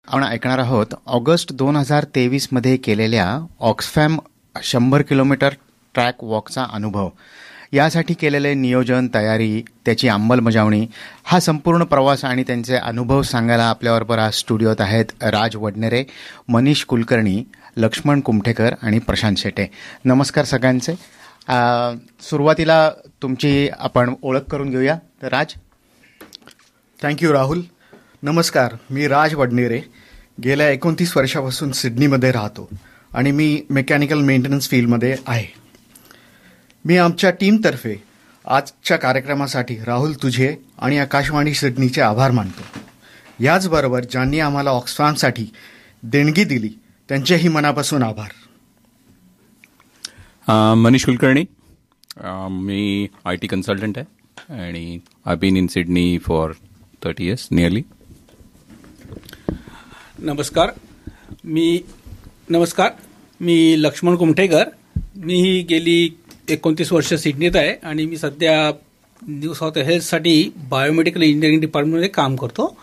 आपण ऐकणार आहोत ऑगस्ट 2023 मध्ये केलेल्या ऑक्सफॅम 100 किलोमीटर ट्रॅक वॉकचा अनुभव. यासाठी केलेले नियोजन, तयारी, त्याची अंमलबजावणी, हा संपूर्ण प्रवास आणि त्यांचे अनुभव सांगायला आपल्याबरोबर आज स्टुडिओत आहेत राज वडनेरे, मनीष कुलकर्णी, लक्ष्मण कुमठेकर आणि प्रशांत शेटे. नमस्कार सगळ्यांचे. सुरुवातीला तुमची आपण ओळख करून घेऊया. तर राज. थँक्यू राहुल. नमस्कार, मी राज वडनेरे. गेल्या 29 वर्षापासून सिडनीमध्ये राहतो आणि मी मेकॅनिकल मेंटेनन्स फील्डमध्ये आहे. मी आमच्या टीमतर्फे आजच्या कार्यक्रमासाठी राहुल तुझे आणि आकाशवाणी सिडनीचे आभार मानतो. याचबरोबर ज्यांनी आम्हाला ऑक्सफॅमसाठी देणगी दिली त्यांचेही मनापासून आभार. मनीष कुलकर्णी, मी IT कन्सल्टंट आहे आणि I been in Sydney for 30 years nearly. नमस्कार, मी लक्ष्मण कुमठेकर. मी गेली 29 वर्ष सिडनीत आहे आणि मी सध्या न्यू साऊथ वेल्ससाठी बायोमेडिकल इंजिनिअरिंग डिपार्टमेंटमध्ये काम करतो.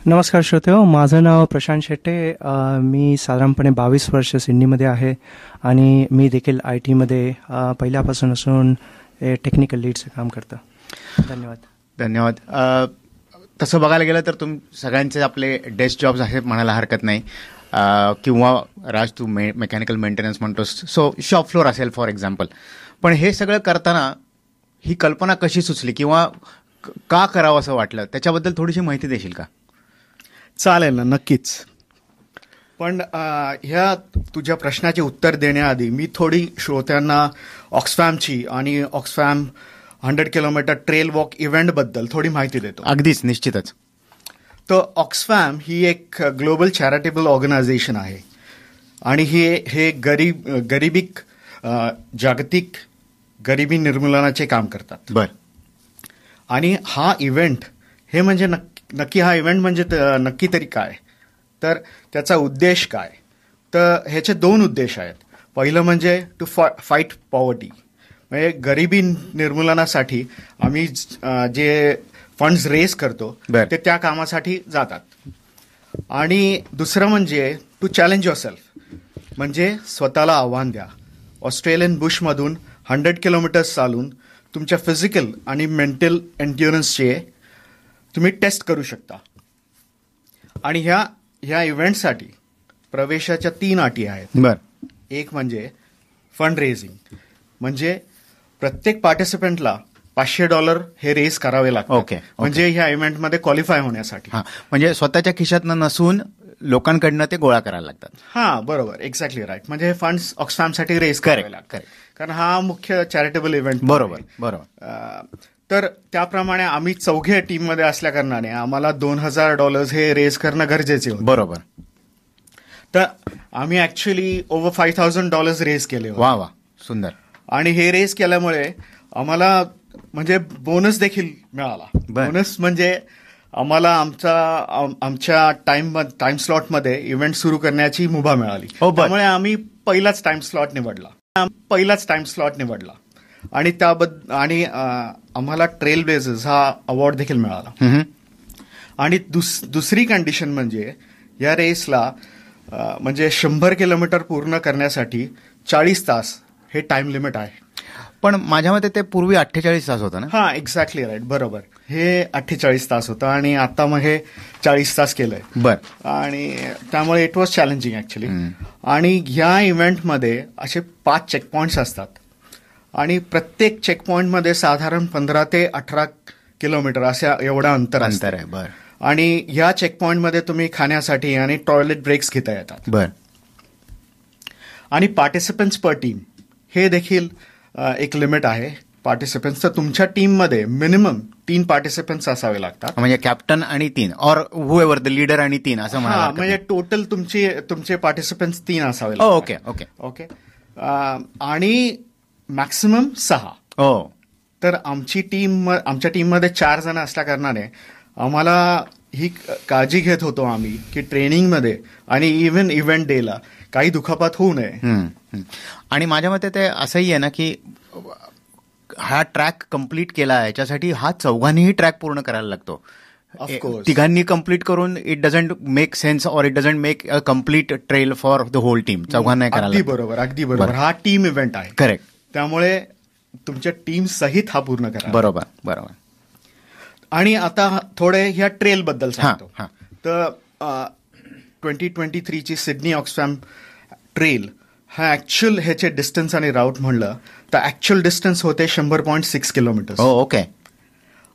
नमस्कार श्रोतेहो, माझं नाव प्रशांत शेट्टे. मी साधारणपणे 22 वर्ष सिडनीमध्ये आहे आणि मी देखील IT मध्ये पहिल्यापासून असून टेक्निकल लीडचं काम करतो. धन्यवाद. तसं बघायला गेलं तर सगळ्यांचे आपले डेस्क जॉब्स आहेत म्हणायला हरकत नाही. किंवा राज तू मेकॅनिकल मेंटेनन्स म्हणतोस, सो शॉप फ्लोअर असेल फॉर एक्झाम्पल. पण हे सगळं करताना ही कल्पना कशी सुचली किंवा का करावं असं वाटलं, त्याच्याबद्दल थोडीशी माहिती देशील का? चालेल ना, नक्कीच. पण ह्या तुझ्या प्रश्नाचे उत्तर देण्याआधी मी थोडी श्रोत्यांना ऑक्सफॅमची आणि ऑक्सफॅम 100 किलोमीटर ट्रेल वॉक इव्हेंटबद्दल थोडी माहिती देतो. अगदीच, निश्चितच. तर ऑक्सफॅम ही एक ग्लोबल चॅरिटेबल ऑर्गनायझेशन आहे आणि हे जागतिक गरिबी निर्मूलनाचे काम करतात. बर. आणि हा इव्हेंट हे म्हणजे नक्की हा इव्हेंट म्हणजे नक्की तरी काय, तर त्याचा उद्देश काय, तर ह्याचे 2 उद्देश आहेत. पहिलं म्हणजे टू फाईट पॉवर्टी, म्हणजे गरिबी निर्मूलनासाठी आम्ही जे फंड्स रेज करतो ते त्या कामासाठी जातात. आणि दुसरं म्हणजे टू चॅलेंज युअरसेल्फ, म्हणजे स्वतःला आव्हान द्या. ऑस्ट्रेलियन बुशमधून 100 किलोमीटर्स चालून तुमच्या फिजिकल आणि मेंटल एन्ड्युरन्सचे तुम्ही टेस्ट करू शकता. आणि ह्या इव्हेंटसाठी प्रवेशाच्या 3 अटी आहेत. एक म्हणजे फंड रेझिंग, म्हणजे प्रत्येक पार्टिसिपंटला $500 हे रेज करावे लागतात. ओके. म्हणजे ह्या इव्हेंटमध्ये क्वालिफाय होण्यासाठी. म्हणजे स्वतःच्या खिशातनं नसून लोकांकडनं ते गोळा करायला लागतात. हां, बरोबर, एक्झॅक्टली राईट. म्हणजे हे फंड्स ऑक्सफॅमसाठी रेज करावे लागतात, कारण हा मुख्य चॅरिटेबल इव्हेंट. बरोबर. तर त्याप्रमाणे आम्ही 4 टीममध्ये असल्या कारणाने आम्हाला $2,000 हे रेज करणं गरजेचे होते. बरोबर. तर आम्ही ऍक्च्युली ओव्हर $5,000 रेज केले. वा, सुंदर. आणि हे रेज केल्यामुळे आम्हाला म्हणजे बोनस देखील मिळाला. बोनस म्हणजे आम्हाला आमच्या टाइम स्लॉटमध्ये इव्हेंट सुरू करण्याची मुभा मिळाली. त्यामुळे आम्ही पहिलाच टाइम स्लॉट निवडला आणि आणि आम्हाला ट्रेल ब्लेझर्स हा अवॉर्ड देखील मिळाला. आणि दुसरी कंडिशन म्हणजे या रेसला म्हणजे 100 किलोमीटर पूर्ण करण्यासाठी 40 तास हे टाइम लिमिट आहे. पण माझ्या मते ते पूर्वी 48 तास होतं ना? हां, एक्झॅक्टली राईट, बरोबर. हे 48 तास होतं आणि आता मग हे 40 तास केलंय. बरं. आणि त्यामुळे इट वॉज चॅलेंजिंग ऍक्च्युली. आणि ह्या इव्हेंटमध्ये असे 5 चेकपॉइंट्स असतात आणि प्रत्येक चेकपॉइंटमध्ये साधारण 15 ते 18 किलोमीटर अशा एवढा अंतर आहे. बरं. आणि ह्या चेकपॉइंटमध्ये तुम्ही खाण्यासाठी आणि टॉयलेट ब्रेक्स घेता येतात. बरं. आणि पार्टिसिपंट्स पर टीम हे देखील एक लिमिट आहे पार्टिसिपंट्स. तर तुमच्या टीममध्ये मिनिमम 3 पार्टिसिपंट्स असावे लागतात. म्हणजे कॅप्टन आणि 3 और हुएवर द लीडर आणि 3 असं म्हणा. म्हणजे टोटल तुमचे पार्टिसिपंट्स 3 असावे लागतात. ओके. आणि मॅक्सिमम 6. तर आमच्या टीममध्ये 4 जण असल्या कारणाने आम्हाला ही काळजी घेत होतो आम्ही की ट्रेनिंगमध्ये आणि इव्हन इव्हेंट डेला काही दुखापत होऊ नये. आणि माझ्या मते ते असंही आहे ना की हा ट्रॅक कम्प्लीट केला याच्यासाठी हा 4घांनीही ट्रॅक पूर्ण करायला लागतो. Of course. तिघांनी कम्प्लीट करून it doesn't make sense or it doesn't make a complete trail for the whole team. चौघांना अगदी करायला. बरोबर, अगदी बरोबर. हा टीम इव्हेंट आहे. करेक्ट. त्यामुळे तुमच्या टीम सहित हा पूर्ण करा. बरोबर बरोबर. आणि आता थोडे ह्या ट्रेल बद्दल सांगतो. हां. तर 2023ची सिडनी ऑक्सफॅम ट्रेल हा ऍक्च्युअल ह्याचे डिस्टन्स आणि राऊट म्हणलं तर ऍक्च्युअल डिस्टन्स होते 100.6 किलोमीटर. ओके.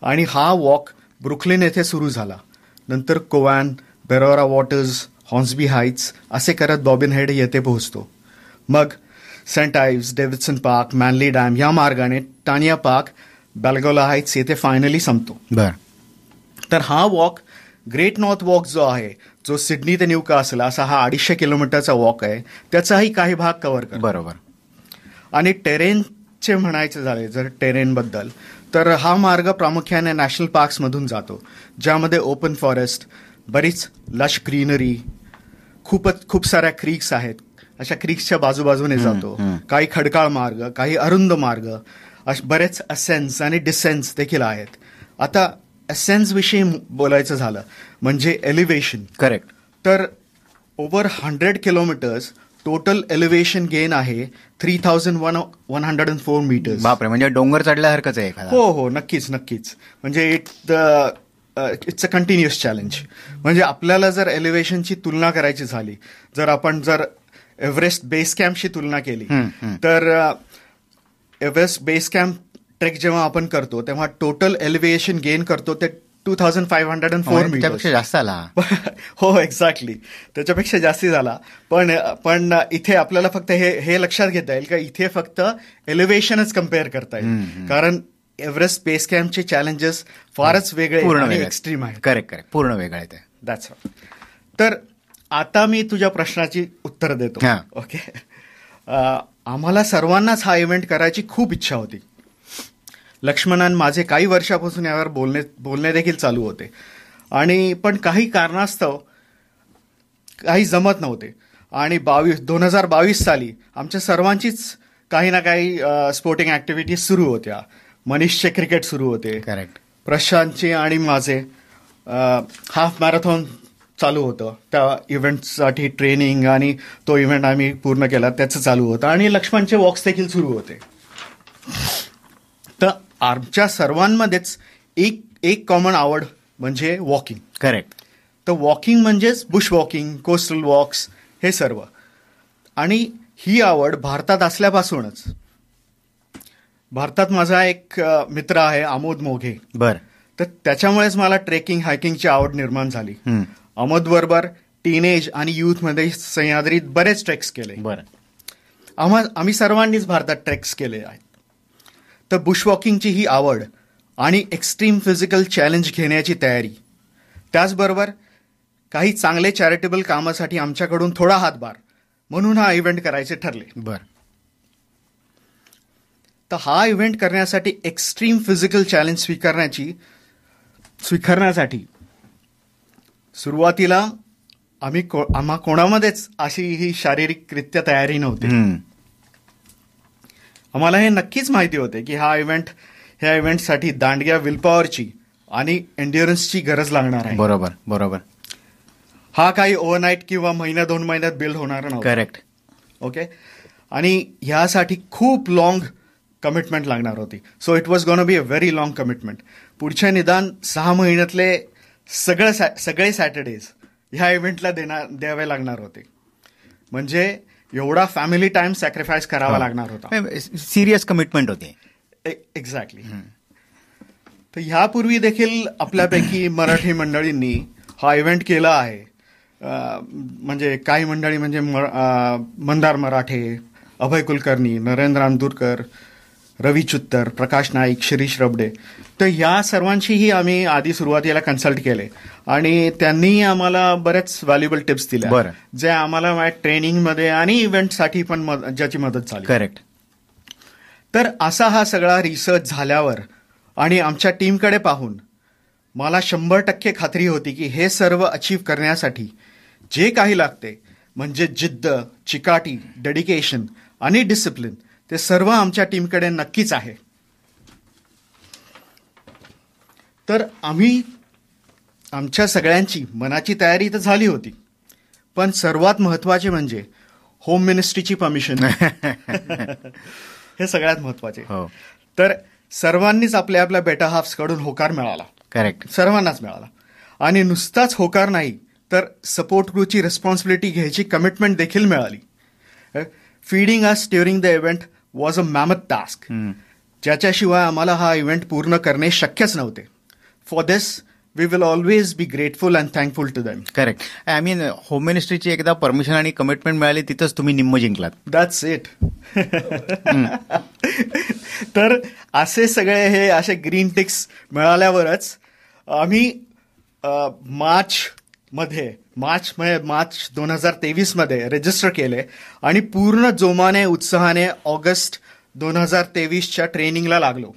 आणि हा वॉक ब्रुकलिन येथे सुरू झाला. नंतर कोवॅन, बेरोरा वॉटर्स, हॉर्न्सबी हाईट्स असे करत बॉबिन हेड येथे पोहोचतो. मग Saint Ives, Davidson Park, Manly Dam या मार्गाने टानिया पार्क, बॅल्गोला हाईट्स येथे फायनली संपतो. बर. तर हा वॉक ग्रेट नॉर्थ वॉक जो आहे, जो सिडनी ते न्यूकासल असा हा 250 किलोमीटरचा वॉक आहे, त्याचाही काही भाग कव्हर करतो. बरोबर. आणि टेरेनचे म्हणायचे झाले जर टेरेनबद्दल, तर हा मार्ग प्रामुख्याने नॅशनल पार्क्समधून जातो, ज्यामध्ये ओपन फॉरेस्ट, बरीच लश ग्रीनरी, खूप साऱ्या क्रीक्स आहेत. अशा क्रीक्सच्या बाजूबाजूने जातो. काही खडकाळ मार्ग, काही अरुंद मार्ग, बरेच असेन्स आणि डिसेन्स देखील आहेत. आता असेन्स विषयी बोलायचं झालं म्हणजे एलिव्हेशन. करेक्ट. तर over 100 kilometres total elevation gain आहे 3,104 मीटर्स. बापरे, म्हणजे डोंगर चढल्यासारखंच आहे एखादा. हो, नक्कीच. म्हणजे इट्स अ कंटिन्युअस चॅलेंज. म्हणजे आपल्याला जर एलिव्हेशनची तुलना करायची झाली, जर एव्हरेस्ट बेस कॅम्पशी तुलना केली, तर एव्हरेस्ट बेस कॅम्प ट्रेक जेव्हा आपण करतो तेव्हा टोटल एलिव्हेशन गेन करतो ते 2,504 मीटर. त्यापेक्षा जास्त आला. हो, एक्झॅक्टली. त्याच्यापेक्षा जास्ती झाला. पण इथे आपल्याला फक्त हे लक्षात घेता येईल का इथे फक्त एलिव्हेशनच कम्पेअर करता येईल, कारण एव्हरेस्ट बेस कॅम्पचे चॅलेंजेस फारच वेगळे आणि एक्स्ट्रीम आहेत. करेक्ट. पूर्ण वेगळं आहे ते. That's all. तर आता मी तुझ्या प्रश्नाची उत्तर देतो. ओके. आम्हाला सर्वांनाच हा इव्हेंट करायची खूप इच्छा होती. लक्ष्मणन माझे काही वर्षापासून यावर बोलणे देखील चालू होते, आणि पण काही कारणास्तव काही जमत नव्हते. आणि 2022 साली आमच्या सर्वांचीच काही ना काही स्पोर्टिंग ऍक्टिव्हिटीज सुरू होत्या. मनीषचे क्रिकेट सुरू होते. करेक्ट. प्रशांतचे आणि माझे हाफ मॅरेथॉन चालू होतं. त्या इव्हेंटसाठी ट्रेनिंग आणि तो इव्हेंट आम्ही पूर्ण केला त्याचं चालू होतं. आणि लक्ष्मणचे वॉक्स देखील सुरू होते. तर आमच्या सर्वांमध्येच एक कॉमन आवड म्हणजे वॉकिंग. करेक्ट. तर वॉकिंग म्हणजेच बुश वॉकिंग, कोस्टल वॉक्स हे सर्व. आणि ही आवड भारतात असल्यापासूनच. भारतात माझा एक मित्र आहे आमोद मोघे. बर. तर त्याच्यामुळेच मला ट्रेकिंग, हायकिंगची आवड निर्माण झाली. आमोद बरोबर टीनेज आणि युथमध्ये सह्याद्रीत बरेच ट्रेक्स केले. बरं. आम्ही सर्वांनीच भारतात ट्रेक्स केले आहेत. तर बुश वॉकिंगची ही आवड आणि एक्स्ट्रीम फिजिकल चॅलेंज घेण्याची तयारी, त्याचबरोबर काही चांगले चॅरिटेबल कामासाठी आमच्याकडून थोडा हातभार म्हणून हा इव्हेंट करायचे ठरले. बर. तर हा इव्हेंट करण्यासाठी एक्स्ट्रीम फिजिकल चॅलेंज स्वीकारण्यासाठी सुरुवातीला आम्हा कोणामध्येच अशी ही शारीरिकरित्या तयारी नव्हती. आम्हाला हे नक्कीच माहिती होते की ह्या इव्हेंटसाठी दांडग्या विलपॉवरची आणि एन्ड्युरन्सची गरज लागणार आहे. बरोबर. हा काही ओव्हरनाईट किंवा महिन्या 2 महिन्यात बिल्ड होणार नव्हता. करेक्ट. ओके. आणि ह्यासाठी खूप लॉंग कमिटमेंट लागणार होती. So it was gonna be a very long commitment. पुढच्या निदान 6 महिन्यातले सगळे सॅटर्डेज ह्या इव्हेंटला द्यावे लागणार होते. म्हणजे एवढा फॅमिली टाइम सॅक्रिफाईस करावा लागणार होता. सिरियस कमिटमेंट होती. एक्झॅक्टली. तर ह्यापूर्वी देखील आपल्यापैकी मराठी मंडळींनी हा इव्हेंट केला आहे. म्हणजे काही मंडळी म्हणजे मंदार मराठे, अभय कुलकर्णी, नरेंद्र अंदुरकर, रवी चुत्तर, प्रकाश नाईक, शिरीष रबडे. तर या सर्वांशीही आम्ही आधी सुरुवातीला कन्सल्ट केले आणि त्यांनी आम्हाला बरेच व्हॅल्युएबल टिप्स दिल्या, जे आम्हाला माझ्या ट्रेनिंगमध्ये आणि इव्हेंटसाठी पण ज्याची मदत झाली. करेक्ट. तर असा हा सगळा रिसर्च झाल्यावर आणि आमच्या टीमकडे पाहून मला 100% खात्री होती की हे सर्व अचीव्ह करण्यासाठी जे काही लागते म्हणजे जिद्द, चिकाटी, डेडिकेशन आणि डिसिप्लिन, ते सर्व आमच्या टीमकडे नक्कीच आहे. तर आम्ही आमच्या सगळ्यांची मनाची तयारी तर झाली होती, पण सर्वात महत्वाचे म्हणजे होम मिनिस्ट्रीची परमिशन. हे सगळ्यात महत्वाचे. हो. तर सर्वांनीच आपल्या आपल्या बेटर हाफ्स कडून होकार मिळाला. करेक्ट. सर्वांनाच मिळाला. आणि नुसताच होकार नाही तर सपोर्ट क्रूची रिस्पॉन्सिबिलिटी घ्यायची कमिटमेंट देखील मिळाली. Feeding us during the event was a mammoth task, ज्याच्याशिवाय आम्हाला हा इव्हेंट पूर्ण करणे शक्यच नव्हते. For this we will always be grateful and thankful to them. Correct. I mean home मिनिस्ट्रीची एकदा परमिशन आणि कमिटमेंट मिळाली, तिथंच तुम्ही निम्म जिंकलात. That's it. तर असे सगळे हे असे ग्रीन टिक्स मिळाल्यावरच आम्ही मार्च 2023 मध्ये रजिस्टर केले आणि पूर्ण जोमाने उत्साहाने ऑगस्ट 2023च्या ट्रेनिंगला लागलो.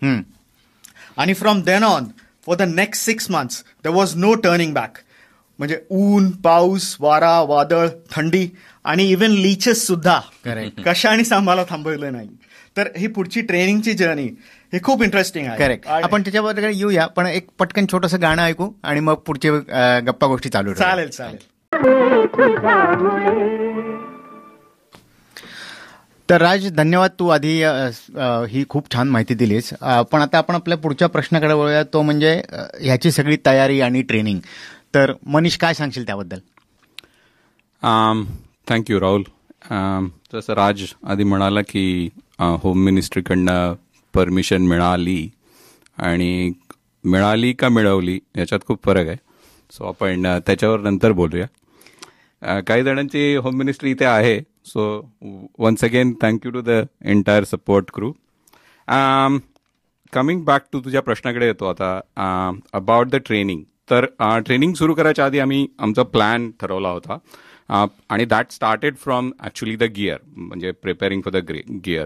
आणि from then on for the next 6 months there was no turning back. म्हणजे ऊन, पाऊस, वारा, वादळ, थंडी आणि इव्हन लीचेस सुद्धा कशानेच आम्हाला थांबवलं नाही. तर ही पुढची ट्रेनिंगची जर्नी हे खूप इंटरेस्टिंग आहे. करेक्ट. आपण त्याच्याबद्दल येऊया, पण एक पटकन छोटंसं गाणं ऐकू आणि मग पुढचे गप्पा गोष्टी चालू. चालेल. तर राज, धन्यवाद. तू आधी ही खूप छान माहिती दिलीस. पण आता आपण आपल्या पुढच्या प्रश्नाकडे वळूया, तो म्हणजे ह्याची सगळी तयारी आणि ट्रेनिंग. तर मनीष, काय सांगशील त्याबद्दल? थँक्यू राहुल. जसं राज आधी म्हणाला की होम मिनिस्ट्रीकडनं परमिशन मिळाली, आणि मिळाली का मिळवली याच्यात खूप फरक आहे. सो आपण त्याच्यावर नंतर बोलूया. काही जणांची होम मिनिस्ट्री इथे आहे. So once again thank you to the entire support crew. Coming back to तुझ्या प्रश्नाकडे येतो आता, अबाउट द ट्रेनिंग. तर ट्रेनिंग सुरू करायच्या आधी आम्ही आमचा प्लॅन ठरवला होता, आणि that started from actually the gear, म्हणजे preparing for the gear.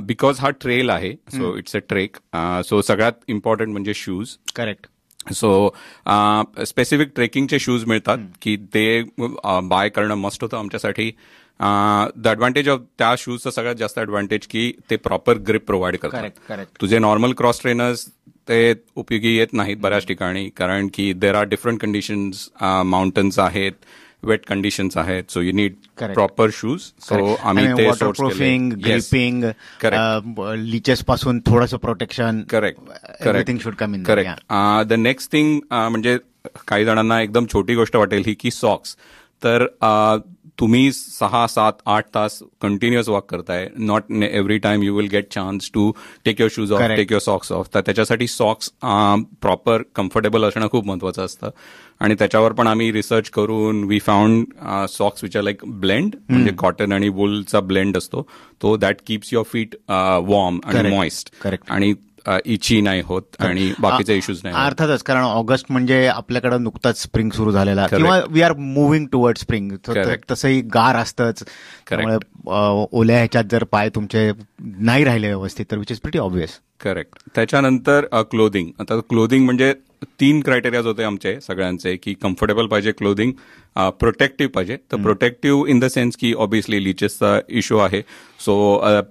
Because हा ट्रेल आहे, so it's a trek. So सगळ्यात इम्पॉर्टंट म्हणजे शूज. करेक्ट. सो स्पेसिफिक ट्रेकिंगचे शूज मिळतात की ते बाय करणं मस्ट होतं आमच्यासाठी. द ॲडव्हान्टेज ऑफ त्या शूजचं सगळ्यात जास्त ॲडव्हान्टेज की ते प्रॉपर ग्रिप प्रोव्हाइड करतात. तुझे नॉर्मल क्रॉस ट्रेनर्स ते उपयोगी येत नाहीत बऱ्याच ठिकाणी, कारण की there are different conditions, mountains आहेत, वेट कंडिशन्स आहेत. So you need proper shoes. So आम्ही ते वॉटरप्रूफिंग, ग्रिपिंग, लीचेस पासून थोडंसं protection. Correct. Everything should come in. Correct. The next thing म्हणजे काही जणांना एकदम छोटी गोष्ट वाटेल ही की सॉक्स. तर तुम्ही 6, 7, 8 तास कंटिन्युअस वॉक करताय. Not every time you will get chance to take your shoes off, take your socks off. तर त्याच्यासाठी सॉक्स प्रॉपर कम्फर्टेबल असणं खूप महत्वाचं असतं. आणि त्याच्यावर पण आम्ही रिसर्च करून we found socks which are like blend, म्हणजे कॉटन आणि वूलचा ब्लेंड असतो तो, that keeps your feet warm आणि मॉइस्ट. करेक्ट. आणि इची नाही होत आणि बाकीचे इश्यूज नाही. अर्थातच, कारण ऑगस्ट म्हणजे आपल्याकडे नुकताच स्प्रिंग सुरू झालेला, किंवा we are moving toward spring. तसंही गार असतंच, त्यामुळे ओल्या ह्याच्यात जर पाय तुमचे नाही राहिले व्यवस्थित तर which is pretty obvious. Correct. त्याच्यानंतर क्लोदिंग. आता क्लोदिंग म्हणजे 3 क्रायटेरियाज होते आमचे सगळ्यांचे, की कम्फर्टेबल पाहिजे क्लोदिंग, प्रोटेक्टिव्ह पाहिजे. तर प्रोटेक्टिव्ह इन द सेन्स की ऑब्विसली लिचेसचा इश्यू आहे. So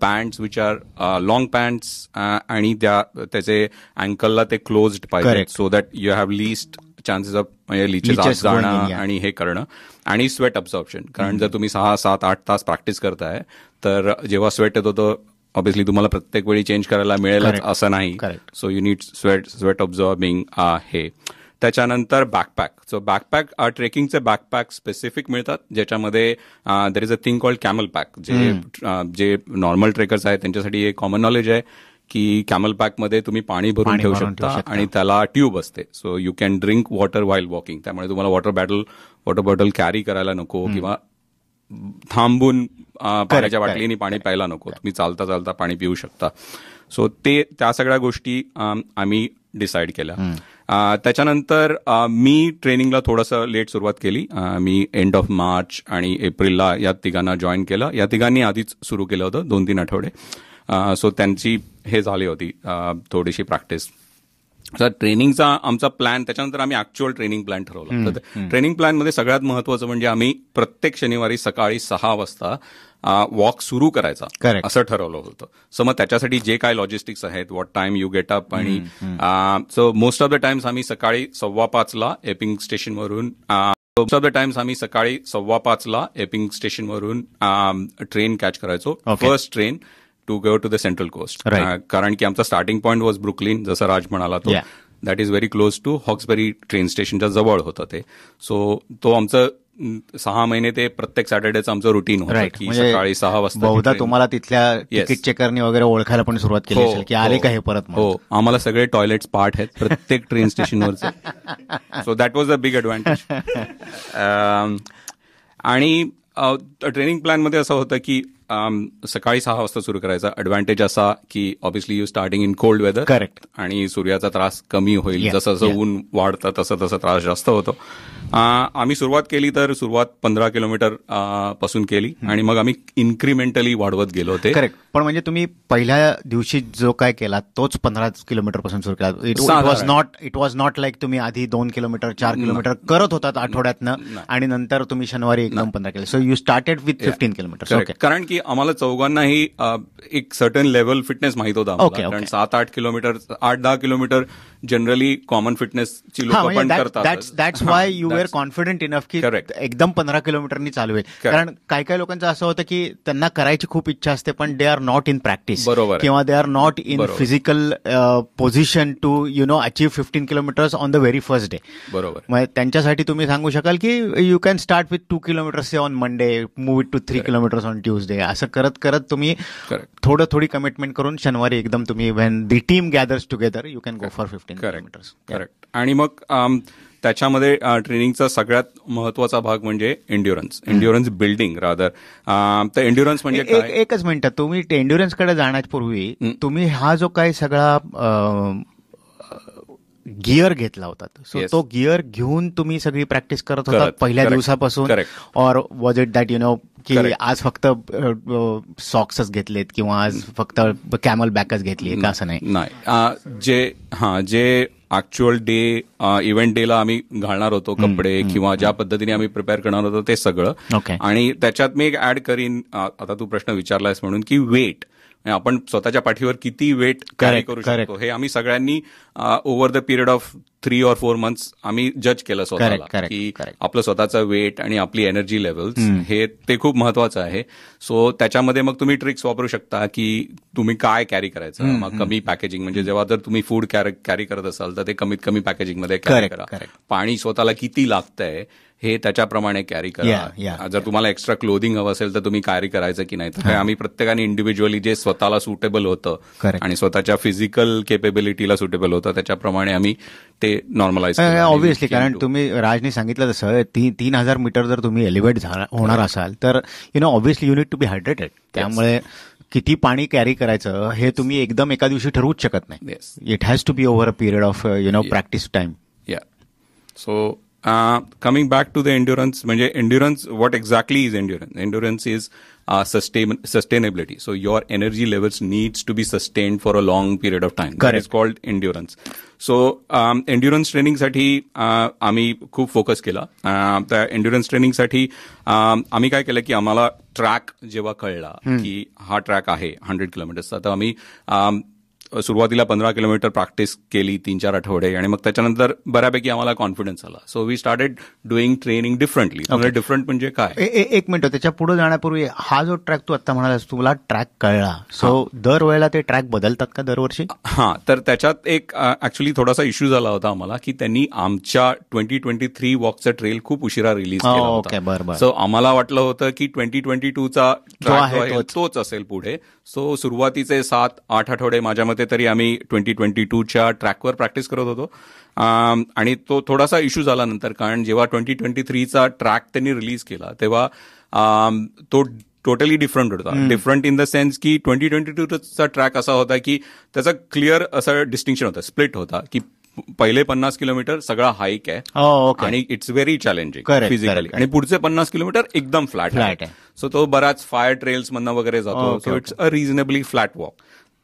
pants which are long pants, आणि त्याचे अँकलला ते क्लोज्ड पाहिजे, so that you have least chances of म्हणजे लिचेस जाणं आणि हे करणं. आणि स्वेट अब्सॉर्प्शन, कारण जर तुम्ही 6, 7, 8 तास प्रॅक्टिस करताय तर जेव्हा स्वेट येतो तो ऑब्विसली तुम्हाला प्रत्येक वेळी चेंज करायला मिळेल असं नाही. So you need sweat absorbing हे. त्याच्यानंतर बॅकपॅक. सो बॅकपॅक, ट्रेकिंगचे बॅकपॅक स्पेसिफिक मिळतात, ज्याच्यामध्ये there is a thing called camel pack. जे नॉर्मल ट्रेकर्स आहेत त्यांच्यासाठी एक कॉमन नॉलेज आहे की कॅमल पॅकमध्ये तुम्ही पाणी भरून ठेवू शकता आणि त्याला ट्यूब असते. So you can drink water while walking. त्यामुळे तुम्हाला वॉटर बॉटल कॅरी करायला नको, किंवा थांबून पाण्याच्या बाटलीने पाणी प्यायला नको. तुम्ही चालता चालता पाणी पिऊ शकता. सो त्या सगळ्या गोष्टी आम्ही डिसाईड केल्या. त्याच्यानंतर मी ट्रेनिंगला थोडंसं लेट सुरुवात केली. मी एंड ऑफ मार्च आणि एप्रिलला या तिघांना जॉईन केलं. या तिघांनी आधीच सुरू केलं होतं 2-3 आठवडे. सो त्यांची हे झाली होती थोडीशी प्रॅक्टिस. ट्रेनिंगचा आमचा प्लॅन, त्याच्यानंतर आम्ही ऍक्च्युअल ट्रेनिंग प्लॅन ठरवला. तर ट्रेनिंग प्लॅनमध्ये सगळ्यात महत्वाचं म्हणजे आम्ही प्रत्येक शनिवारी सकाळी 6 वाजता वॉक सुरू करायचा असं ठरवलं होतं. सो मग त्याच्यासाठी जे काय लॉजिस्टिक्स आहेत, what time you get up, आणि so most of the times आम्ही सकाळी 5:15 एपिंग स्टेशनवरून एपिंग स्टेशनवरून ट्रेन कॅच करायचो, first train to go to the Central Coast. कारण की आमचा स्टार्टिंग पॉइंट वॉज ब्रुकलिन, जसं राज म्हणाला तो that is very close to Hawkesbury train स्टेशनच्या जवळ होतं ते. सो तो आमचं 6 महिने ते प्रत्येक सॅटर्डेचं आमचं रुटीन होतं की सकाळी 6 वाजता. बहुधा तुम्हाला तिथल्या तिकीट चेकरनी वगैरे ओळखायला पण सुरुवात केली असेल की आले का हे परत. हो, आम्हाला सगळे टॉयलेट्स पार्ट आहेत प्रत्येक ट्रेन स्टेशनवरचे. So that was a big advantage. आणि ट्रेनिंग प्लॅनमध्ये असं होतं की सकाळी 6 वाजता सुरू करायचा. ॲडव्हान्टेज असा की obviously you starting in cold weather. Correct. आणि सूर्याचा त्रास कमी होईल, जसं जसं ऊन वाढतं तसं तसं त्रास जास्त होतो. आम्ही सुरुवात केली तर 15 किलोमीटर पासून केली आणि मग आम्ही इन्क्रिमेंटली वाढवत गेलो होते. करेक्ट. पण म्हणजे तुम्ही पहिल्या दिवशी जो काय केला तोच 15 किलोमीटर पासून सुरू केला. इट वॉज नॉट लाईक तुम्ही आधी 2 किलोमीटर 4 किलोमीटर करत होतात आठवड्यातनं आणि नंतर तुम्ही शनिवारी एकदम 15 केले. So you started with 15 kilometre. कारण की आम्हाला चौघांनाही एक सर्टन लेव्हल फिटनेस माहित होता. कारण 7-8 किलोमीटर 8-10 किलोमीटर जनरली कॉमन फिटनेसची लोक पण करतात. That's why you were confident enough की एकदम 15 किलोमीटरनी चालू होईल. कारण काही काही लोकांचं असं होतं की त्यांना करायची खूप इच्छा असते पण they are not in practice, बरोबर, किंवा they are not in physical position to achieve 15 kilometres on the very first day. बरोबर. मग त्यांच्यासाठी तुम्ही सांगू शकाल की you can start with 2 kilometres on Monday, move it to 3 kilometres on Tuesday. असं करत करत तुम्ही थोडी कमिटमेंट करून शनिवारी एकदम तुम्ही when the team gathers together you can go for 15 kilometres. Correct. आणि मग त्याच्यामध्ये ट्रेनिंगचा सगळ्यात महत्वाचा भाग म्हणजे एन्ड्युरन्स बिल्डिंग रादर. तर एन्ड्युरन्स म्हणजे काय? एकच मिनिट, तुम्ही एन्ड्युरन्सकडे जाण्यापूर्वी तुम्ही हा जो काही सगळा गिअर घेतला होता, सो तो गिअर घेऊन तुम्ही सगळी प्रॅक्टिस करत होता पहिल्या दिवसापासून, और वॉज इट दॅट की आज फक्त सॉक्सच घेतलेत किंवा आज फक्त कॅमल बॅकच घेतली का? असं नाही. जे ऍक्च्युअल डे इव्हेंट डेला आम्ही घालणार होतो कपडे किंवा ज्या पद्धतीने आम्ही प्रिपेअर करणार होतो ते सगळं. आणि त्याच्यात मी एक ऍड करीन, आता तू प्रश्न विचारलायस म्हणून, की वेट, आपण स्वतःच्या पाठीवर किती वेट कॅरी करू शकतो हे आम्ही सगळ्यांनी over the period of 3 or 4 months आम्ही जज केलं स्वतःला की आपलं स्वतःचं वेट आणि आपली एनर्जी लेवल्स हे ते खूप महत्वाचं आहे. सो त्याच्यामध्ये मग तुम्ही ट्रिक्स वापरू शकता की तुम्ही काय कॅरी करायचं. मग कमी पॅकेजिंग, म्हणजे जेव्हा जर तुम्ही फूड कॅरी करत असाल तर ते कमीत कमी पॅकेजिंगमध्ये कॅरी करा. पाणी स्वतःला किती लागतंय हे त्याच्याप्रमाणे कॅरी करा. जर तुम्हाला एक्स्ट्रा क्लोदिंग हवं असेल तर तुम्ही कॅरी करायचं की नाही, तर आम्ही प्रत्येकाने इंडिव्हिज्युअली जे स्वतःला सुटेबल होतं आणि स्वतःच्या फिजिकल केपेबिलिटीला सुटेबल होतं त्याच्याप्रमाणे आम्ही ते नॉर्मलाइज. ऑब्व्हियसली, कारण तुम्ही राजने सांगितलं तसं 3,000 मीटर जर तुम्ही एलिव्हेट होणार असाल तर obviously you need to be hydrated. त्यामुळे किती पाणी कॅरी करायचं हे तुम्ही एकदम एका दिवशी ठरवूच शकत नाही. It has to be over a period of practice time. So coming back to the endurance, what exactly is endurance? Endurance is sustainability. So your energy levels needs to be sustained for a long period of time. Correct. That is called endurance. So endurance training साठी आम्ही खूप focus केला. त्या endurance training साठी आम्ही काय केलं की आम्हाला ट्रॅक जेव्हा कळला की हा ट्रॅक आहे 100 किलोमीटर्सचा, तर आम्ही सुरुवातीला 15 किलोमीटर प्रॅक्टिस केली 3-4 आठवडे आणि मग त्याच्यानंतर बऱ्यापैकी आम्हाला कॉन्फिडन्स आला. So we started doing training differently. Different म्हणजे काय? एक मिनिट, त्याच्या पुढे जाण्यापूर्वी हा जो ट्रॅक तू आता म्हणालास तुला ट्रॅक कळला, सो दरवेळेला ते ट्रॅक बदलतात का दरवर्षी? तर त्याच्यात एक ऍक्च्युली थोडासा इश्यू झाला होता आम्हाला की त्यांनी आमच्या 2023 वॉकचा ट्रेल खूप उशिरा रिलीज केला होता. सो आम्हाला वाटलं होतं की 2022चा ट्रॅक जो आहे तोच असेल पुढे. सो सुरुवातीचे 7-8 आठवडे माझ्या मते तरी आम्ही 2022च्या ट्रॅकवर प्रॅक्टिस करत होतो. आणि तो थोडासा इश्यू झाला नंतर, कारण जेव्हा 2023चा ट्रॅक त्यांनी रिलीज केला तेव्हा तो टोटली डिफरंट होता. डिफरंट इन द सेन्स की 2022चा ट्रॅक असा होता की त्याचा क्लिअर असं डिस्टिंक्शन होतं, स्प्लिट होता की पहिले 50 किलोमीटर सगळा हाईक आहे आणि इट्स व्हेरी चॅलेंजिंग फिजिकली, आणि पुढचे 50 किलोमीटर एकदम फ्लॅट आहे. सो तो बऱ्याच फायर ट्रेल्स मधनं वगैरे जातो. So it's a reasonably flat walk.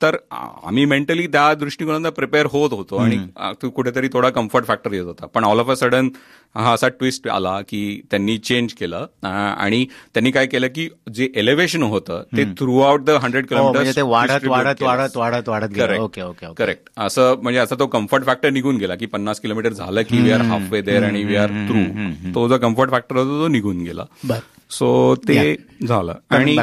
तर आम्ही मेंटली त्या दृष्टिकोनानं प्रिपेअर होत होतो आणि कुठेतरी थोडा कम्फर्ट फॅक्टर येत होता. पण ऑल ऑफ अ सडन हा असा ट्विस्ट आला की त्यांनी चेंज केलं आणि त्यांनी काय केलं की जे एलिव्हेशन होतं ते through out the 100 kilometre correct. असं म्हणजे असा तो कम्फर्ट फॅक्टर निघून गेला की 50 किलोमीटर झालं की we are half way there आणि वी आर थ्रू. तो जो कम्फर्ट फॅक्टर होता तो निघून गेला. सो ते झालं. आणि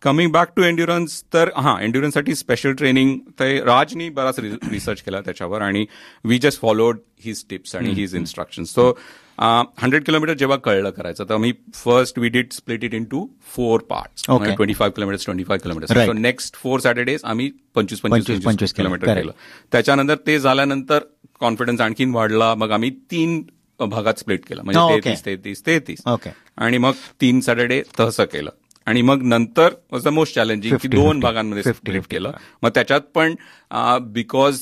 कमिंग बॅक टू एन्ड्युरन्स, तर एन्ड्युरन्ससाठी स्पेशल ट्रेनिंग तर राजनी बराच रिसर्च केला त्याच्यावर आणि we just followed his tips आणि हिज इन्स्ट्रक्शन्स. सो 100 किलोमीटर जेव्हा कळलं करायचं तर आम्ही first we did split it into 4 parts, 25 kilometre. So next 4 Saturdays आम्ही 25 किलोमीटर केलं. त्याच्यानंतर ते झाल्यानंतर कॉन्फिडन्स आणखीन वाढला. मग आम्ही 3 भागात स्प्लिट केलं, म्हणजे 33 आणि मग 3 सॅटर्डे तसं केलं. आणि मग नंतर वॉज द मोस्ट चॅलेंजिंग की 2 भागांमध्ये स्प्लिट केलं. मग त्याच्यात पण बिकॉज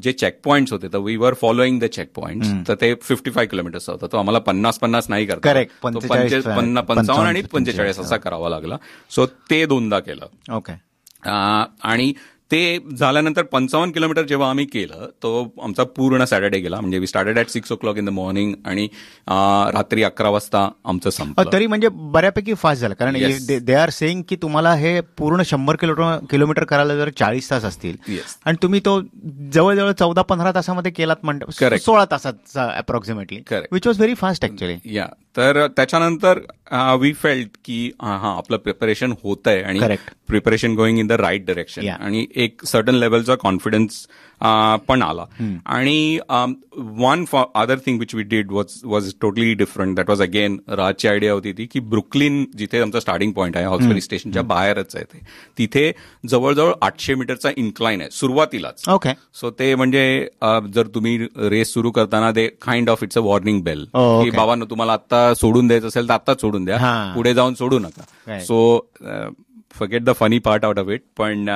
जे चेक पॉइंट्स होते तर we were following the check points, तर ते 55 किलोमीटर्स होतं. तो आम्हाला 50 नाही करता, 55 आणि 45 असा करावा लागला. सो ते 2दा केलं. आणि ते झाल्यानंतर 55 किलोमीटर जेव्हा आम्ही केलं तो आमचा पूर्ण सॅटर्डे गेला. म्हणजे we started at 6 o'clock in the morning आणि रात्री 11 वाजता आमचं संपलं. तरी म्हणजे बऱ्यापैकी फास्ट झालं, कारण दे आर सेइंग की तुम्हाला हे पूर्ण 100 किलोमीटर करायला जर 40 तास असतील आणि तुम्ही तो जवळजवळ 14-15 तासामध्ये केलात म्हणजे 16 तासाचा approximately, which was very fast actually. या तर त्याच्यानंतर वी फेल्ट की आपलं प्रिपरेशन होत आहे आणि preparation going in the right direction आणि एक सर्टन लेवलचा कॉन्फिडन्स पण आला. आणि one other thing which we did was totally different. That was again राजची आयडिया होती ती की ब्रुकलिन जिथे आमचा स्टार्टिंग पॉईंट आहे हॉक्सबरी स्टेशनच्या बाहेरच आहे ते, तिथे जवळजवळ 800 मीटरचा इन्क्लाइन आहे सुरुवातीलाच. सो ते म्हणजे जर तुम्ही रेस सुरू करताना ते kind of it's a warning bell की बाबांनो तुम्हाला आता सोडून द्यायचं असेल तर आत्ताच सोडून द्या, पुढे जाऊन सोडू नका. So forget the funny part out of it. पण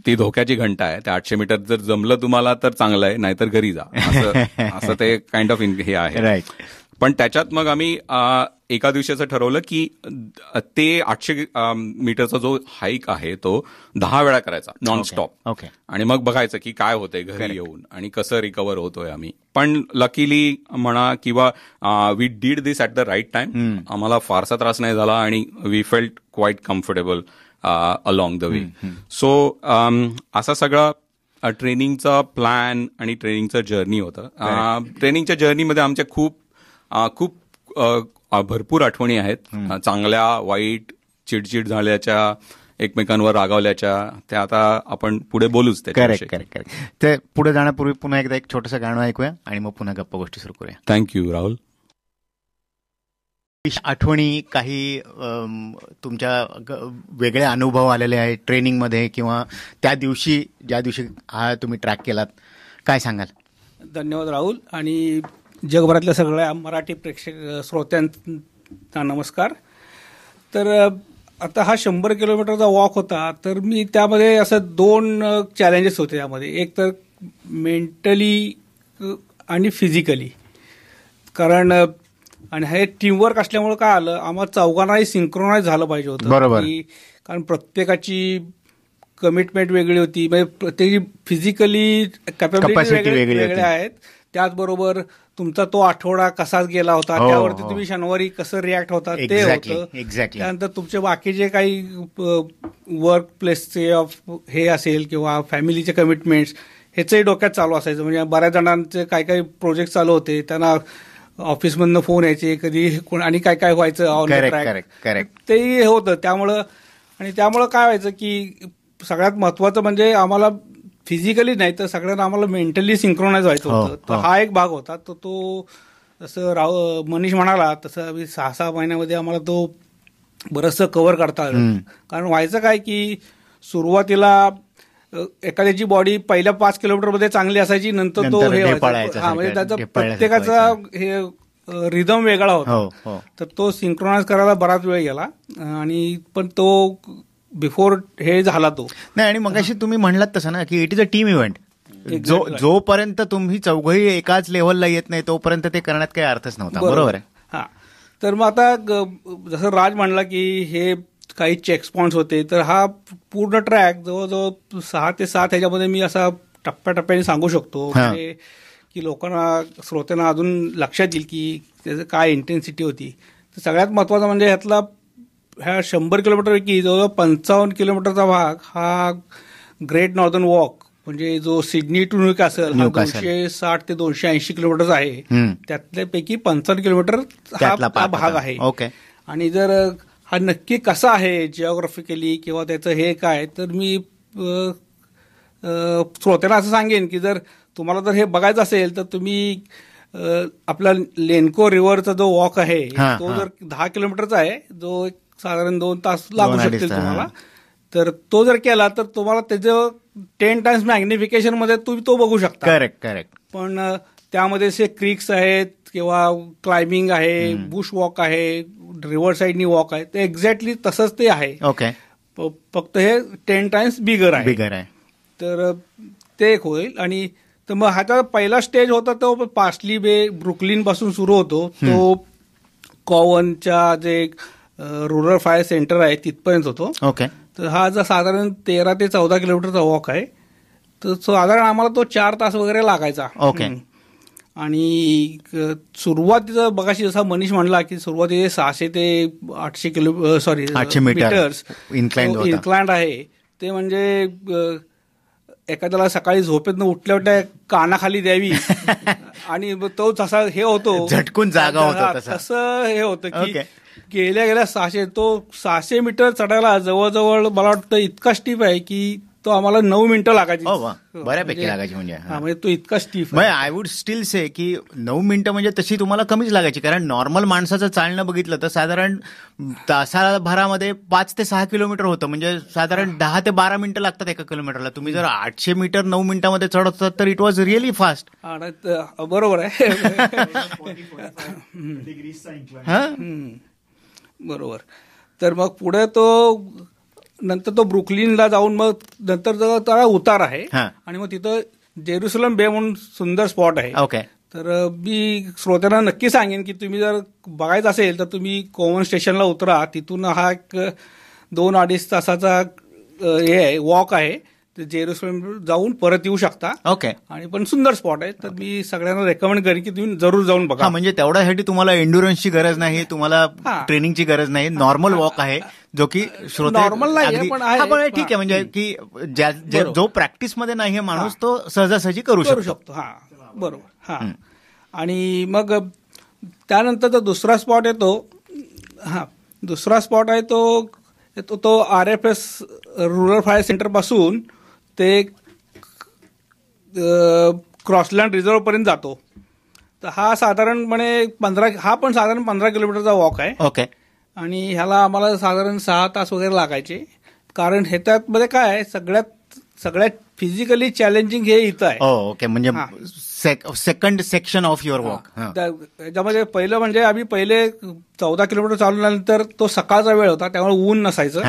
ती धोक्याची घंटा आहे. त्या 800 मीटर जर जमलं तुम्हाला तर चांगलं आहे, नाहीतर घरी जा, असं ते काइंड ऑफ हे आहे. पण त्याच्यात मग आम्ही एका दिवशी असं ठरवलं की ते 800 मीटरचा जो हाईक आहे तो 10 वेळा करायचा नॉनस्टॉप. आणि मग बघायचं की काय होतंय घरी येऊन आणि कसं रिकव्हर होतोय आम्ही. पण लकीली म्हणा किंवा we did this at the right time. आम्हाला फारसा त्रास नाही झाला आणि we felt quite comfortable along the way. So असा सगळा ट्रेनिंगचा प्लॅन आणि ट्रेनिंगचं जर्नी होतं. ट्रेनिंगच्या जर्नीमध्ये आमच्या खूप भरपूर आठवणी आहेत, चांगल्या वाईट, चिडचिड झाल्याच्या, एकमेकांवर रागावल्याच्या. त्या आता आपण पुढे बोलूच. करेक्ट. ते पुढे जाण्यापूर्वी पुन्हा एकदा एक छोटंसं गाणं ऐकूया आणि मग पुन्हा गप्पा गोष्टी सुरू करूया. थँक्यू राहुल. आठवणी काही तुमच्या वेगळे अनुभव आलेले आहेत ट्रेनिंगमध्ये किंवा त्या दिवशी ज्या दिवशी हा तुम्ही ट्रॅक केलात, काय सांगाल? धन्यवाद राहुल. आणि जगभरातल्या सगळ्या मराठी प्रेक्षक श्रोत्यांना नमस्कार. तर आता हा 100 किलोमीटरचा वॉक होता, तर मी त्यामध्ये असं 2 चॅलेंजेस होते त्यामध्ये. एक तर मेंटली आणि फिजिकली, कारण आणि हे टीमवर्क असल्यामुळे काय आलं, आम्हाला चौघांनाही सिंक्रोनाइज झालं पाहिजे होतं. बरोबर. कारण प्रत्येकाची कमिटमेंट वेगळी होती, म्हणजे प्रत्येकी फिजिकली कॅपॅबिलिटी वेगळ्या आहेत. त्याचबरोबर तुमचा तो आठवडा कसा गेला होता, त्यावरती तुम्ही शनिवारी कसं रिॲक्ट होता ते होतं. त्यानंतर तुमचे बाकी जे काही वर्क प्लेसचे हे असेल किंवा फॅमिलीचे कमिटमेंट्स ह्याचंही डोक्यात चालू असायचं. म्हणजे बऱ्याच जणांचे काही प्रोजेक्ट चालू होते, त्यांना ऑफिसमधनं फोन यायचे कधी आणि काय काय व्हायचं ऑन द ट्रॅक, तेही होतं. त्यामुळं काय व्हायचं की सगळ्यात महत्वाचं म्हणजे आम्हाला फिजिकली नाही तर सगळ्यांना आम्हाला मेंटली सिंक्रोनाइज व्हायचं होतं. तर हा एक भाग होता. तर तो जसं मनीष म्हणाला तसं 6-6 महिन्यामध्ये आम्हाला तो बरंचसं कव्हर करता आलं. कारण व्हायचं काय की सुरुवातीला एखाद्याची बॉडी पहिल्या 5 किलोमीटरमध्ये चांगली असायची, नंतर तो हे म्हणजे त्याचा प्रत्येकाचा हे रिदम वेगळा होता. तर तो सिंक्रोनाइज करायला बराच वेळ गेला. आणि पण तो बिफोर हे झाला तो नाही. आणि मगाशी तुम्ही म्हणलात तसं ना की it is a team event. जोपर्यंत तुम्ही चौघही एकाच लेव्हलला येत नाही तोपर्यंत ते करण्यात काही अर्थच नव्हता. बरोबर आहे. तर मग आता जसं राज म्हणला की हे काही चेक पॉइंट्स होते. तर हा पूर्ण ट्रॅक जवळजवळ 6 ते 7 ह्याच्यामध्ये मी असा टप्प्याटप्प्याने सांगू शकतो, म्हणजे की लोकांना, श्रोत्यांना अजून लक्षात येईल की त्याचं काय इंटेन्सिटी होती. तर सगळ्यात महत्त्वाचं म्हणजे ह्यातला ह्या 100 किलोमीटरपैकी जवळजवळ 55 किलोमीटरचा भाग हा ग्रेट नॉर्दर्न वॉक, म्हणजे जो सिडनी टू न्यूकॅसल हा 260 ते 280 किलोमीटर आहे, त्यातल्यापैकी 55 किलोमीटर हा भाग आहे. आणि जर हा नक्की कसा आहे जिओग्राफिकली किंवा त्याचं हे काय, तर मी श्रोत्यांना असं सांगेन की जर तुम्हाला जर हे बघायचं असेल तर तुम्ही आपला लेन्को रिव्हरचा जो वॉक आहे तो जर 10 किलोमीटरचा आहे, जो एक साधारण 2 तास लागू शकतील तुम्हाला, तर तो जर केला तर तुम्हाला त्याचं 10 टाइम्स मॅग्निफिकेशन मध्ये तुम्ही तो बघू शकता. करेक्ट. पण त्यामध्ये असे क्रिक्स आहेत किंवा क्लाइम्बिंग आहे, बुश वॉक आहे, रिव्हर साईडनी वॉक आहे, ते एक्झॅक्टली तसंच ते आहे. फक्त हे 10 टाइम्स बिगर आहे. तर ते एक होईल. आणि तर मग ह्याचा पहिला स्टेज होता तो पार्सली बे ब्रुकलिन पासून सुरू होतो, तो कॉवनच्या जे रुरल फायर सेंटर आहे तिथपर्यंत होतो. तर हा जो साधारण 13 ते 14 किलोमीटरचा वॉक आहे, तर साधारण आम्हाला तो 4 तास वगैरे लागायचा. आणि सुरुवातीचं बघाशी जसा मनीष म्हणला की सुरुवातीचे 600 ते 800 मीटर्स इन्क्लाइंड आहे, ते म्हणजे एखाद्याला सकाळी झोपेतनं उठल्या कानाखाली द्यावी आणि तो तसा हे होतो, झटकून जागा होतो, तसं हे होतं की गेल्या 600 मीटर चढायला जवळजवळ मला वाटतं इतका स्टीप आहे की तो आम्हाला 9 मिनिटं लागायची. बऱ्यापैकी लागायची. म्हणजे तो इतका स्टीफ. आय वुड स्टील से की 9 मिनिटं म्हणजे तशी तुम्हाला कमीच लागायची, कारण नॉर्मल माणसाचं चालणं बघितलं तर साधारण तासाभरामध्ये 5 ते 6 किलोमीटर होतं, म्हणजे साधारण 10 ते 12 मिनिटं लागतात एका किलोमीटरला. तुम्ही जर 800 मीटर 9 मिनिटांमध्ये चढत असतात तर इट वॉज रिअली फास्ट. बरोबर आहे. बरोबर. तर मग पुढे नंतर तो ब्रुकलिनला जाऊन मग नंतर त्याला उतार आहे, आणि मग तिथं जेरुसलम बे म्हणून सुंदर स्पॉट आहे. तर मी श्रोत्यांना नक्की सांगेन की तुम्ही जर बघायचं असेल तर तुम्ही कोवन स्टेशनला उतरा, तिथून हा एक 2-2.5 तासाचा हे आहे, वॉक आहे. जेरुसलम जाऊन परत येऊ शकता. आणि पण सुंदर स्पॉट आहे, तर मी सगळ्यांना रेकमेंड करेन की तुम्ही जरूर जाऊन बघा. म्हणजे तेवढ्यासाठी तुम्हाला एंड्युरन्सची गरज नाही, तुम्हाला ट्रेनिंगची गरज नाही, नॉर्मल वॉक आहे जो की नॉर्मल नाही पण आहे. ठीक आहे, म्हणजे की जो प्रॅक्टिसमध्ये नाही माणूस तो सहजासहजी करू शकतो. बरोबर. आणि मग त्यानंतर दुसरा स्पॉट येतो. दुसरा स्पॉट आहे तो RFS रुरल फायर सेंटर पासून ते क्रॉसलँड रिझर्व्ह पर्यंत जातो. तर हा साधारणपणे 15 किलोमीटरचा वॉक आहे. आणि ह्याला आम्हाला साधारण 6 तास वगैरे लागायचे, कारण ह्याच्यामध्ये काय आहे, सगळ्यात फिजिकली चॅलेंजिंग हे इथं आहे. म्हणजे second section of your walk. त्याच्यामध्ये पहिलं म्हणजे आम्ही 14 किलोमीटर चालवल्यानंतर तो सकाळचा वेळ होता, त्यामुळे ऊन नसायचं.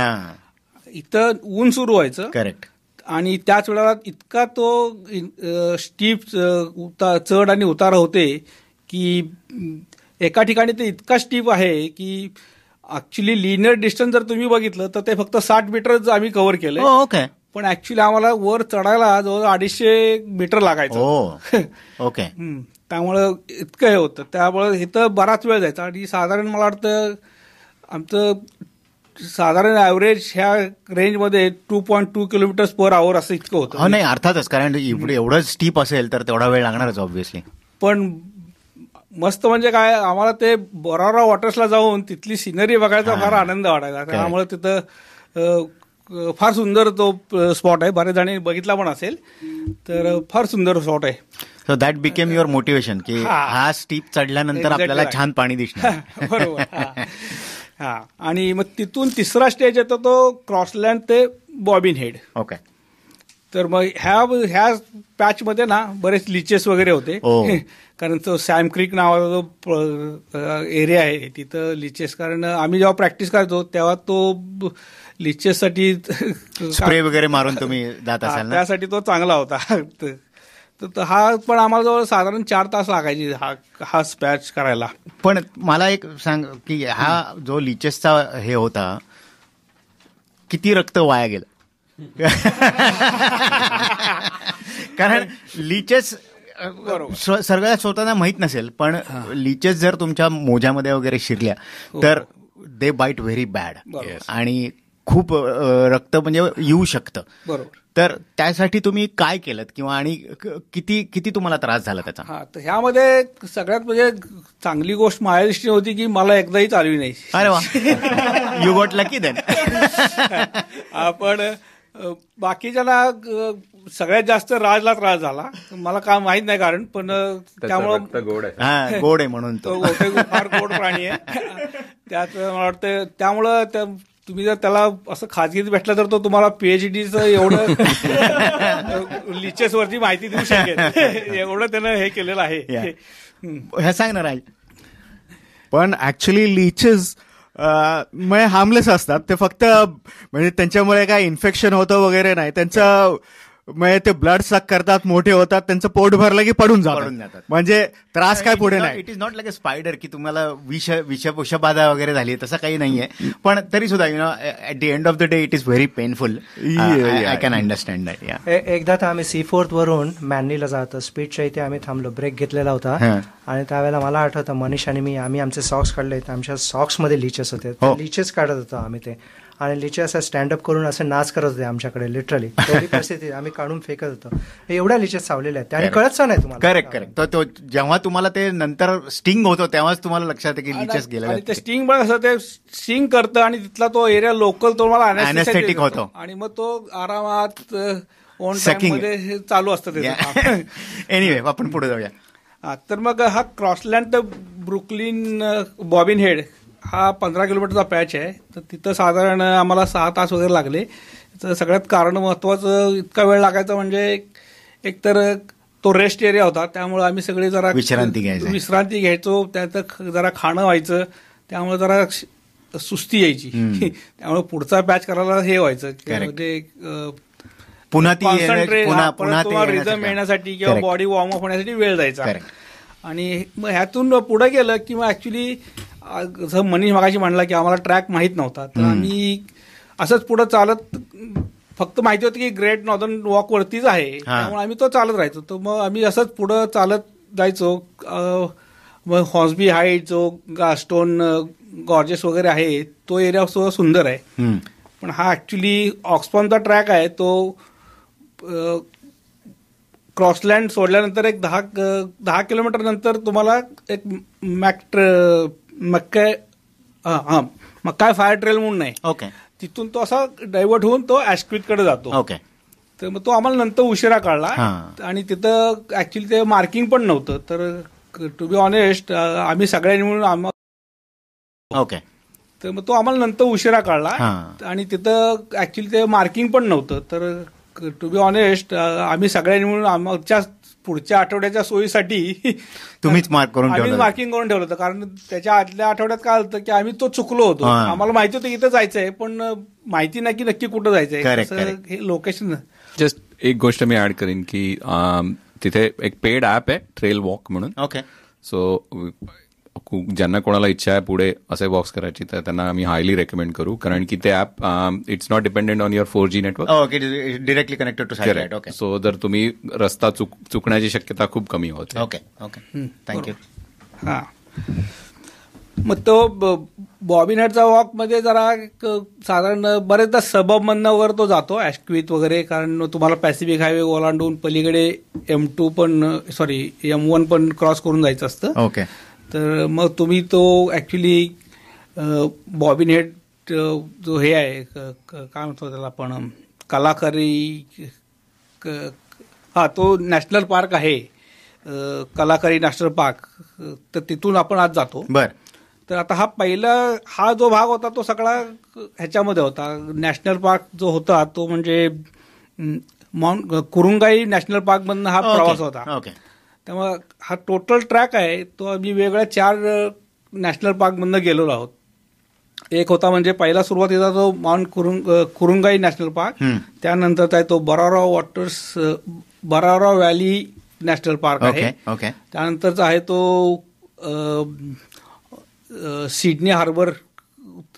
इथं ऊन सुरू व्हायचं. करेक्ट. आणि त्याच वेळेला इतका तो स्टीप चढ आणि उतार होते की एका ठिकाणी ते इतका स्टीप आहे की ऍक्च्युली लिनियर डिस्टन्स जर तुम्ही बघितलं तर ते फक्त 60 मीटरच आम्ही कव्हर केलंय. पण ऍक्च्युली आम्हाला वर चढायला जवळ 250 मीटर लागायचं. त्यामुळं इतकं हे होतं, त्यामुळे इथं बराच वेळ जायचा. आणि साधारण मला वाटतं आमचं साधारण ऍव्हरेज ह्या रेंजमध्ये 2.2 किलोमीटर्स पर आवर असं इतकं होतं. नाही, अर्थातच, कारण एवढं स्टीप असेल तर तेवढा वेळ लागणारच ऑब्व्हियसली. पण मस्त म्हणजे काय, आम्हाला ते बोरारा वॉटर्सला जाऊन तिथली सिनरी बघायचा फार आनंद वाटायचा. त्यामुळे तिथं फार सुंदर तो स्पॉट आहे. बरेच जणांनी बघितला पण असेल, तर फार सुंदर स्पॉट आहे. So that became your motivation की हा स्टीप चढल्यानंतर आपल्याला छान पाणी दिसणार. बरोबर. आणि मग तिथून तिसरा स्टेज येतो तो क्रॉसलँड ते बॉबिन हेड. तर मग ह्या पॅचमध्ये ना बरेच लिचेस वगैरे होते. कारण तो सॅम क्रीक नावाचा जो एरिया आहे तिथं लिचेस, कारण आम्ही जेव्हा प्रॅक्टिस करायचो तेव्हा तो लिचेससाठी स्प्रे वगैरे मारून तुम्ही जात असाल, त्यासाठी तो चांगला होता. तर हा पण आम्हाला जवळ साधारण 4 तास लागायची हा पॅच करायला. पण मला एक सांग की हा जो लिचेसचा हे होता किती रक्त वाया गेलं. कारण लिचेस सगळ्या स्वतःला माहीत नसेल, पण लिचेस जर तुमच्या मोज्यामध्ये वगैरे शिरल्या तर दे बाईट व्हेरी बॅड आणि खूप रक्त म्हणजे येऊ शकतं. बरोबर. तर त्यासाठी तुम्ही काय केलं किंवा आणि किती तुम्हाला त्रास झाला त्याचा? हा, तर ह्यामध्ये सगळ्यात म्हणजे चांगली गोष्ट माझ्या दृष्टीने होती की मला एकदाही चालवी नाही. अरे वा, यू गॉट लकी देन. पण बाकीच्याला सगळ्यात जास्त राजला त्रास झाला. मला काय माहित नाही कारण, पण त्यामुळं गोड आहे. गोड आहे म्हणून तो फार गोड प्राणी आहे. त्यात मला वाटतं त्यामुळं तुम्ही जर त्याला असं खाजगीत भेटलं तर तो तुम्हाला पीएचडीचं एवढं लिचेसवरची माहिती देऊ शकेल, एवढं त्यानं हे केलेलं आहे. हे सांग ना राज. पण ऍक्च्युली लिचेस म्हणजे हार्मलेस असतात. ते फक्त म्हणजे त्यांच्यामुळे काय इन्फेक्शन होतं वगैरे नाही. त्यांचं म्हणजे ते ब्लड सक करतात, मोठे होतात, त्यांचं पोट भरलं की पडून जातात. म्हणजे त्रास काय पुढे नाही. It is not like a spider की तुम्हाला विषबाधा वगैरे झाली, तसं काही नाहीये. पण तरी सुद्धा at the end of the day it is very painful. I can understand that. एकदा तर आम्ही C4 वरून मॅनलीला जातो, स्पीडच्या इथे आम्ही थांबलो, ब्रेक घेतलेला होता. आणि त्यावेळेला मला आठवतं मनीष आणि मी आम्ही आमचे सॉक्स काढले, आमच्या सॉक्समध्ये लिचेस होते. लिचेस काढत होतो आम्ही ते, आणि लिचे असं स्टँडअप करून असं नाच करत होते आमच्याकडे. लिटरली तेवढी परिस्थिती, आम्ही काढून फेकत होतो. एवढ्या लिचेस चावलेल्या आहेत आणि कळतच नाही तुम्हाला. करेक्ट. तो जेव्हा तुम्हाला ते नंतर स्टिंग होतो तेव्हाच तुम्हाला लक्षात येतं की लिचेस गेले. ते स्टिंग पण असं ते स्टिंग करतं आणि तिथला तो एरिया लोकल तो मला अॅनेस्थेटिक होतो आणि मग तो आरामात ऑन टाइम मध्ये चालू असतं त्याचं. एनिवे आपण पुढे जाऊया. तर मग हा क्रॉसलँड तर ब्रुकलिन बॉबिन हेड हा 15 किलोमीटरचा पॅच आहे. तर तिथं साधारण आम्हाला 6 तास वगैरे लागले. तर सगळ्यात कारण महत्वाचं इतका वेळ लागायचा म्हणजे एक तर तो रेस्ट एरिया होता, त्यामुळे आम्ही सगळे जरा विश्रांती घ्यायचो. त्याचं जरा खाणं व्हायचं, त्यामुळे जरा सुस्ती यायची. त्यामुळे पुढचा पॅच करायला हे व्हायचं म्हणजे पुन्हा रिझम येण्यासाठी किंवा बॉडी वॉर्मअप होण्यासाठी वेळ जायचा. आणि मग ह्यातून पुढे गेलं की मग ऍक्च्युली जसं मनीष मगाशी म्हणला की आम्हाला ट्रॅक माहीत नव्हता, तर आम्ही असंच पुढे चालत, फक्त माहिती होती की ग्रेट नॉर्दर्न वॉक वरतीच आहे, त्यामुळे आम्ही तो चालत राहायचो. तर मग आम्ही असंच पुढं चालत जायचो. मग हॉर्सबी हाईट जो गास्टोन गॉर्जेस वगैरे आहे तो एरिया सुद्धा सुंदर आहे. पण हा ऍक्च्युली ऑक्सफॉर्मचा ट्रॅक आहे तो क्रॉसलँड सोडल्यानंतर एक 10 किलोमीटर नंतर तुम्हाला एक मक्काय फायर ट्रेल म्हणून आहे. ओके. तिथून तो असा डायव्हर्ट होऊन तो ऍशक्विथकडे जातो. ओके. तर मग तो आम्हाला नंतर उशिरा काढला आणि तिथं ऍक्च्युली ते मार्किंग पण नव्हतं. तर टू बी ऑनेस्ट आम्ही सगळ्यांनी मिळून ओके. तर मग तो आम्हाला नंतर उशिरा काढला आणि तिथं ऍक्च्युली ते मार्किंग पण नव्हतं. तर टू बी ऑनेस्ट आम्ही सगळ्यांनी मिळून आमच्या पुढच्या आठवड्याच्या सोयीसाठी तुम्हीच मार्किंग करून ठेवलं होतं. कारण त्याच्या आदल्या आठवड्यात काय होतं की आम्ही तो चुकलो होतो. आम्हाला माहिती होतं इथं जायचंय, पण माहिती नाही की नक्की कुठं जायचंय, हे लोकेशन. जस्ट एक गोष्ट मी ऍड करीन की तिथे एक पेड ऍप आहे ट्रेल वॉक म्हणून. ओके. सो ज्यांना कोणाला इच्छा आहे पुढे असे वॉक्स करायची तर त्यांना आम्ही हायली रेकमेंड करू, कारण की ते app it's not dependent on your 4G network. Okay. Directly connected to satellite. Okay. So जर तुम्ही रस्ता चुकण्याची शक्यता खूप कमी होते. ओके. ओके. थँक्यू. हा, मग तो बॉबिन हेडचा वॉक मध्ये जरा साधारण बरेचदा सबब मधनं वगैरे तो जातो ऍशक्विथ वगैरे, कारण तुम्हाला पॅसिफिक हायवे ओलांडून पलीकडे M2 पण M1 पण क्रॉस करून जायचं असतं. ओके. तर मग तुम्ही तो ऍक्च्युली बॉबिन हेड जो हे आहे काय म्हणतो त्याला आपण कलाकारी, तो नॅशनल पार्क आहे कलाकारी नॅशनल पार्क, तर तिथून आपण आज जातो. बर. तर आता हा जो भाग होता तो सगळा ह्याच्यामध्ये होता. नॅशनल पार्क जो होता तो म्हणजे कुरुंगाई नॅशनल पार्क मधनं हा प्रवास होता. ओके. त्यामुळे हा टोटल ट्रॅक आहे तो आम्ही वेगळ्या 4 नॅशनल पार्कमधनं गेलेलो आहोत. एक होता म्हणजे पहिला सुरुवातीचा तो माउंट कुरुंगाई नॅशनल पार्क, त्यानंतरचा आहे तो बरारा व्हॅली नॅशनल पार्क आहे. त्यानंतरचा आहे तो सिडनी हार्बर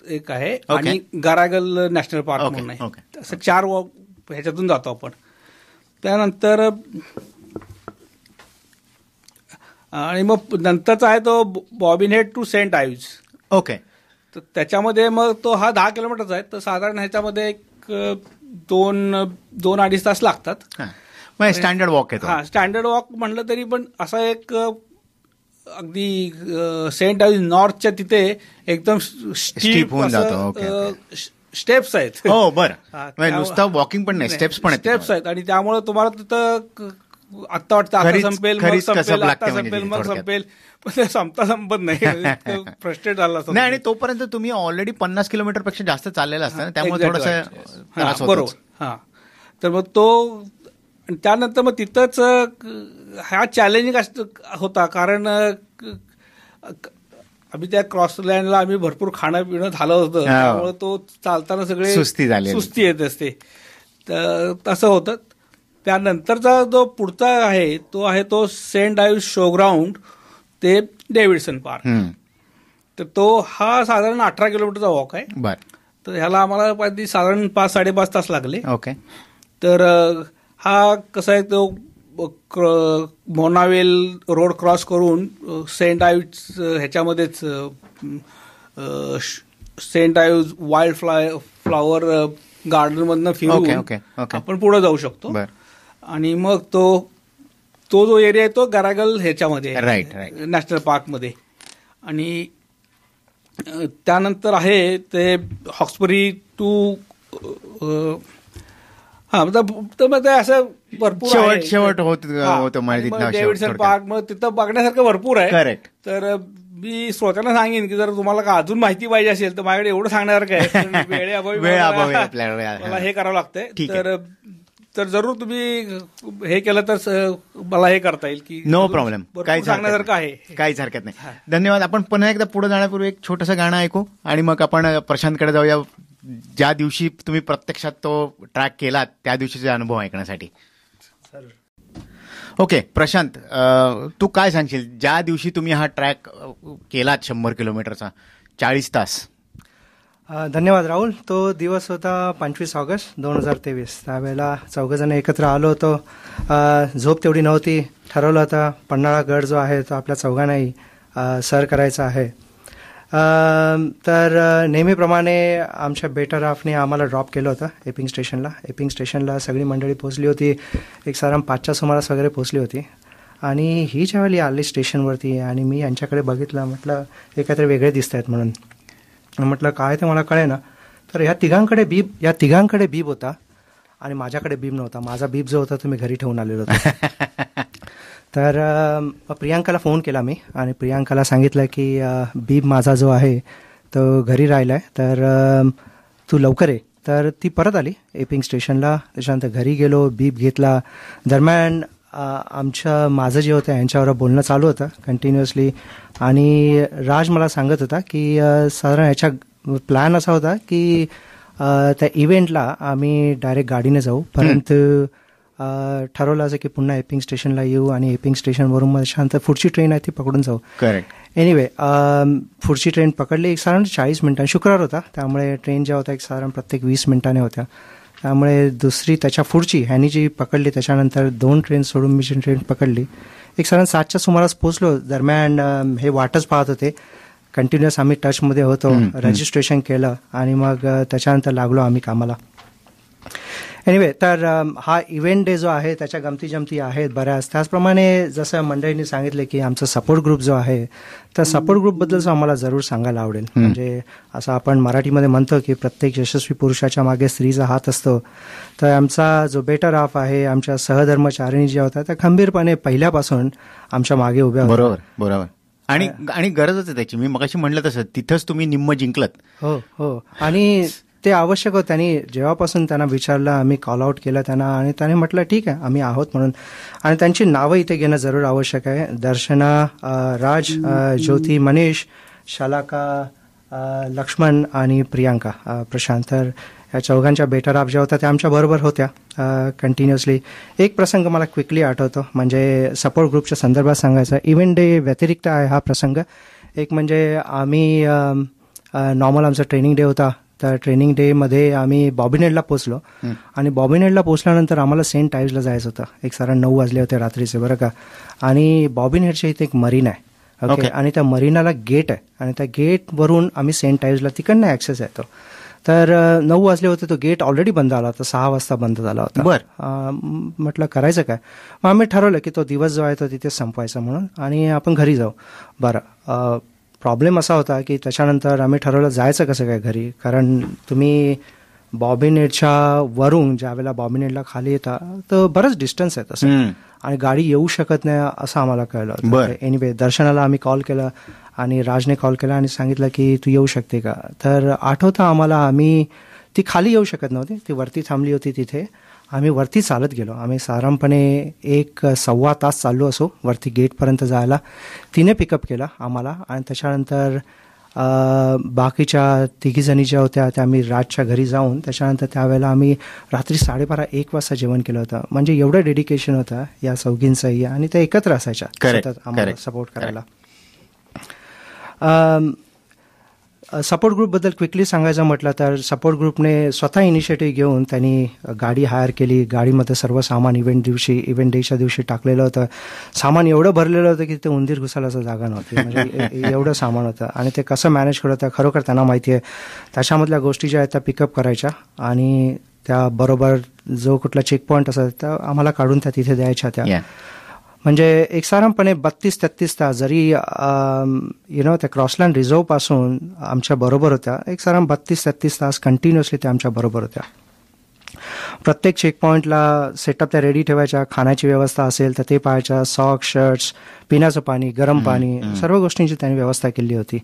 एक आहे आणि गरागल नॅशनल पार्क म्हणून आहे. असं 4 वॉक ह्याच्यातून जातो आपण. त्यानंतर आणि मग नंतरचा आहे तो Bobbin Head to Saint Ives. Okay. तर त्याच्यामध्ये मग तो हा 10 किलोमीटरचा आहे. तर साधारण ह्याच्यामध्ये एक 2-2.5 तास लागतात. स्टँडर्ड वॉक आहे. हा, स्टँडर्ड वॉक म्हणलं तरी पण असा एक अगदी सेंट आयव्ज नॉर्थच्या तिथे एकदम स्टीप होऊन जातो. स्टेप्स आहेत. हो, बरं. नुसतं वॉकिंग पण नाही, स्टेप्स पण आहेत आणि त्यामुळे तुम्हाला तिथं आता वाटतं आता संपेल मग संपेल, आता संपेल मग संपेल, पण ते संपत नाही. फ्रस्ट्रेट झाला असतो. नाही, आणि तोपर्यंत तुम्ही ऑलरेडी 50 किलोमीटर पेक्षा जास्त चाललेला असता, त्यामुळे थोडंसं बरोबर. हा, तर मग तो त्यानंतर मग तिथंच हा चॅलेंजिंग होता, कारण आम्ही त्या क्रॉस लँडला आम्ही भरपूर खाणं पिणं झालं होतं, त्यामुळे तो चालताना सगळे सुस्ती येत असते. तर तसं होतं. त्यानंतरचा जो पुढचा आहे तो सेंट आयव्ज शोग्राउंड ते डेव्हिडसन पार्क. तर तो हा साधारण 18 किलोमीटरचा वॉक आहे. तर ह्याला आम्हाला साधारण 5-5.5 तास लागले. ओके. तर हा कसा आहे, तो मोनावेल रोड क्रॉस करून सेंट आयव्ज ह्याच्यामध्येच Saint Ives wild flower garden मधनं फिरून आपण पुढे जाऊ शकतो. आणि मग तो जो एरिया आहे तो गरागल ह्याच्यामध्ये नॅशनल पार्कमध्ये. आणि त्यानंतर आहे ते हॉक्सबरी टू असं भरपूर शेवट होतं डेव्हिडसन पार्क. मग तिथं बघण्यासारखं भरपूर आहे. करेक्ट. तर मी श्रोत्यांना सांगेन की जर तुम्हाला का अजून माहिती पाहिजे असेल तर माझ्याकडे एवढं सांगण्यासारखं आहे, वेळेअभावी मला हे करावं लागतंय. तर जरूर तुम्ही हे केलं तर मला हे करता येईल की नो प्रॉब्लेम, काही सांगण्यासारखं आहे, काहीच हरकत नाही. धन्यवाद. आपण पुन्हा एकदा पुढे जाण्यापूर्वी एक छोटंसं गाणं ऐकू आणि मग आपण प्रशांतकडे जाऊया, ज्या दिवशी तुम्ही प्रत्यक्षात तो ट्रॅक केलात त्या दिवशीचे अनुभव ऐकण्यासाठी. ओके प्रशांत, तू काय सांगशील ज्या दिवशी तुम्ही हा ट्रॅक केलात 100 किलोमीटरचा 40 तास? धन्यवाद राहुल. तो दिवस होता 25 ऑगस्ट 2023. त्यावेळेला 4 जण एकत्र आलो होतो. झोप तेवढी नव्हती. ठरवलं होतं पन्हाळा गड जो आहे तो आपल्या चौघांनाही सर करायचा आहे. तर नेहमीप्रमाणे आमच्या बेटर हाफने आम्हाला ड्रॉप केलं होतं एपिंग स्टेशनला. सगळी मंडळी पोचली होती. एक साधारण 5च्या सुमारास वगैरे पोचली होती. आणि ही ज्यावेळी आली स्टेशनवरती आणि मी यांच्याकडे बघितलं, म्हटलं हे काहीतरी वेगळे दिसत आहेत म्हणून. म्हटलं काय ते मला कळे ना. तर या तिघांकडे बीब होता आणि माझ्याकडे बीब नव्हता. माझा बीब जो होता तो मी घरी ठेवून आलेलो होता. तर प्रियांकाला फोन केला मी आणि प्रियांकाला सांगितलं की बीब माझा जो आहे तो घरी राहिला आहे, तर तू लवकर ये. तर ती परत आली एपिंग स्टेशनला. त्याच्यानंतर घरी गेलो, बीब घेतला. दरम्यान माझं जे होतं यांच्यावर बोलणं चालू होतं कंटिन्युअसली. आणि राज मला सांगत होता की साधारण याच्या प्लॅन असा होता की त्या इव्हेंटला आम्ही डायरेक्ट गाडीने जाऊ, परंतु ठरवलं असं की पुन्हा एपिंग स्टेशनला येऊ आणि एपिंग स्टेशनवरून मग शांत पुढची ट्रेन आहे ती पकडून जाऊ. करेक्ट. एनिवे पुढची ट्रेन पकडली. एक साधारण 40 मिनिटांनी, शुक्रवार होता त्यामुळे ट्रेन ज्या होत्या एक साधारण प्रत्येक 20 मिनिटाने होत्या. त्यामुळे दुसरी त्याच्या पुढची ह्यानी जी पकडली त्याच्यानंतर 2 ट्रेन सोडून मी जी ट्रेन पकडली एक साधारण 7च्या सुमारास पोचलो. दरम्यान हे वाटच पाहत होते. कंटिन्युअस आम्ही टचमध्ये होतो. रजिस्ट्रेशन केलं आणि मग त्याच्यानंतर लागलो आम्ही कामाला. एनिवे, तर हा इव्हेंट डे जो आहे त्याच्या गमती जमती आहेत बऱ्याच. त्याचप्रमाणे जसं मंडळींनी सांगितले की आमचा सपोर्ट ग्रुप जो आहे, तर सपोर्ट ग्रुपबद्दल आम्हाला जरूर सांगायला आवडेल. म्हणजे असं आपण मराठीमध्ये म्हणतो की प्रत्येक यशस्वी पुरुषाच्या मागे स्त्रीचा हात असतो. तर आमचा जो बेटर हाफ आहे, आमच्या सहधर्मचारिणी ज्या होत्या त्या खंबीरपणे पहिल्यापासून आमच्या मागे उभ्या होत्या. बरोबर. आणि गरजच आहे त्याची. मी मगाशी म्हणलं तसं तिथंच तुम्ही निम्म जिंकलत. हो. आणि ते आवश्यक होतं. आणि जेव्हापासून त्यांना विचारलं, आम्ही कॉल आउट केलं त्यांना आणि त्याने म्हटलं ठीक आहे आम्ही आहोत म्हणून. आणि त्यांची नावं इथे घेणं जरूर आवश्यक आहे. दर्शना, राज, ज्योती, मनीष, शालाका, लक्ष्मण आणि प्रियांका, प्रशांत. तर या चौघांच्या बेटर हाफ ज्या होत्या त्या आमच्या बरोबर होत्या कंटिन्युअसली. एक प्रसंग मला क्विकली आठवतो, म्हणजे सपोर्ट ग्रुपच्या संदर्भात सांगायचा. इव्हेंट डे व्यतिरिक्त आहे हा प्रसंग. एक म्हणजे आम्ही नॉर्मल आमचा ट्रेनिंग डे होता. तर ट्रेनिंग डेमध्ये आम्ही बॉबिनेडला पोचलो आणि बॉबिनेडला पोचल्यानंतर आम्हाला सेंट आयव्हजला जायचं होतं. एक साधारण 9 वाजले होते रात्रीचे बरं का. आणि बॉबिनेडच्या इथे एक मरीन आहे. ओके. आणि त्या मरीनाला गेट आहे आणि त्या गेटवरून आम्ही सेंट आयव्हजला तिकडनं ॲक्सेस येतो. तर 9 वाजले होते, तो गेट ऑलरेडी बंद आला होता, 6 वाजता बंद झाला होता. म्हटलं करायचं काय. मग आम्ही ठरवलं की तो दिवस जो आहे तो तिथे संपवायचा म्हणून आणि आपण घरी जाऊ. बरं, प्रॉब्लेम असा होता की त्याच्यानंतर आम्ही ठरवलं जायचं कसं काय घरी, कारण तुम्ही बॉबिनेडच्या वरून ज्यावेळेला बॉबिनेडला खाली येता तर बरंच डिस्टन्स आहे तसं आणि गाडी येऊ शकत नाही असं आम्हाला कळलं. एनिवे दर्शनाला आम्ही कॉल केला आणि राजने कॉल केला आणि सांगितलं की तू येऊ शकते का. तर आठवतं आम्हाला, आम्ही ती खाली येऊ शकत नव्हती, ती वरती थांबली होती तिथे. आम्ही वरती चालत गेलो. आम्ही साधारणपणे 1-1.25 तास चाललो असो वरती गेटपर्यंत जायला. तिने पिकअप केला आम्हाला आणि त्याच्यानंतर बाकीच्या 3 जणी ज्या होत्या त्या आम्ही राजच्या घरी जाऊन त्याच्यानंतर त्यावेळेला आम्ही रात्री 12:30-1 वाजता जेवण केलं होतं. म्हणजे एवढं डेडिकेशन होतं या चौघींचंही आणि त्या एकत्र असायच्या सतत आम्हाला सपोर्ट करायला. सपोर्ट ग्रुपबद्दल क्विकली सांगायचं म्हटलं तर सपोर्ट ग्रुपने स्वतः इनिशिएटिव्ह घेऊन त्यांनी गाडी हायर केली. गाडीमध्ये सर्व सामान इव्हेंट डेच्या दिवशी टाकलेलं होतं. सामान एवढं भरलेलं होतं की ते उंदीर घुसायला असं जागा नव्हती. म्हणजे एवढं सामान होतं आणि ते कसं मॅनेज करत होतं खरोखर त्यांना माहिती आहे. त्याच्यामधल्या गोष्टी ज्या आहेत त्या पिकअप करायच्या आणि त्याबरोबर जो कुठला चेक पॉईंट असायचा त्या आम्हाला काढून त्या तिथे द्यायच्या. त्या म्हणजे एक साधारणपणे 32-33 तास जरी त्या क्रॉसलँड रिझर्वपासून आमच्या बरोबर होत्या. एक साधारण 32-33 तास कंटिन्युअसली त्या आमच्या बरोबर होत्या. प्रत्येक चेक पॉईंटला सेटअप त्या रेडी ठेवायच्या. खाण्याची व्यवस्था असेल तर ते पाहायच्या. सॉक्स, शर्ट्स, पिण्याचं पाणी, गरम पाणी, सर्व गोष्टींची त्यांनी व्यवस्था केली होती.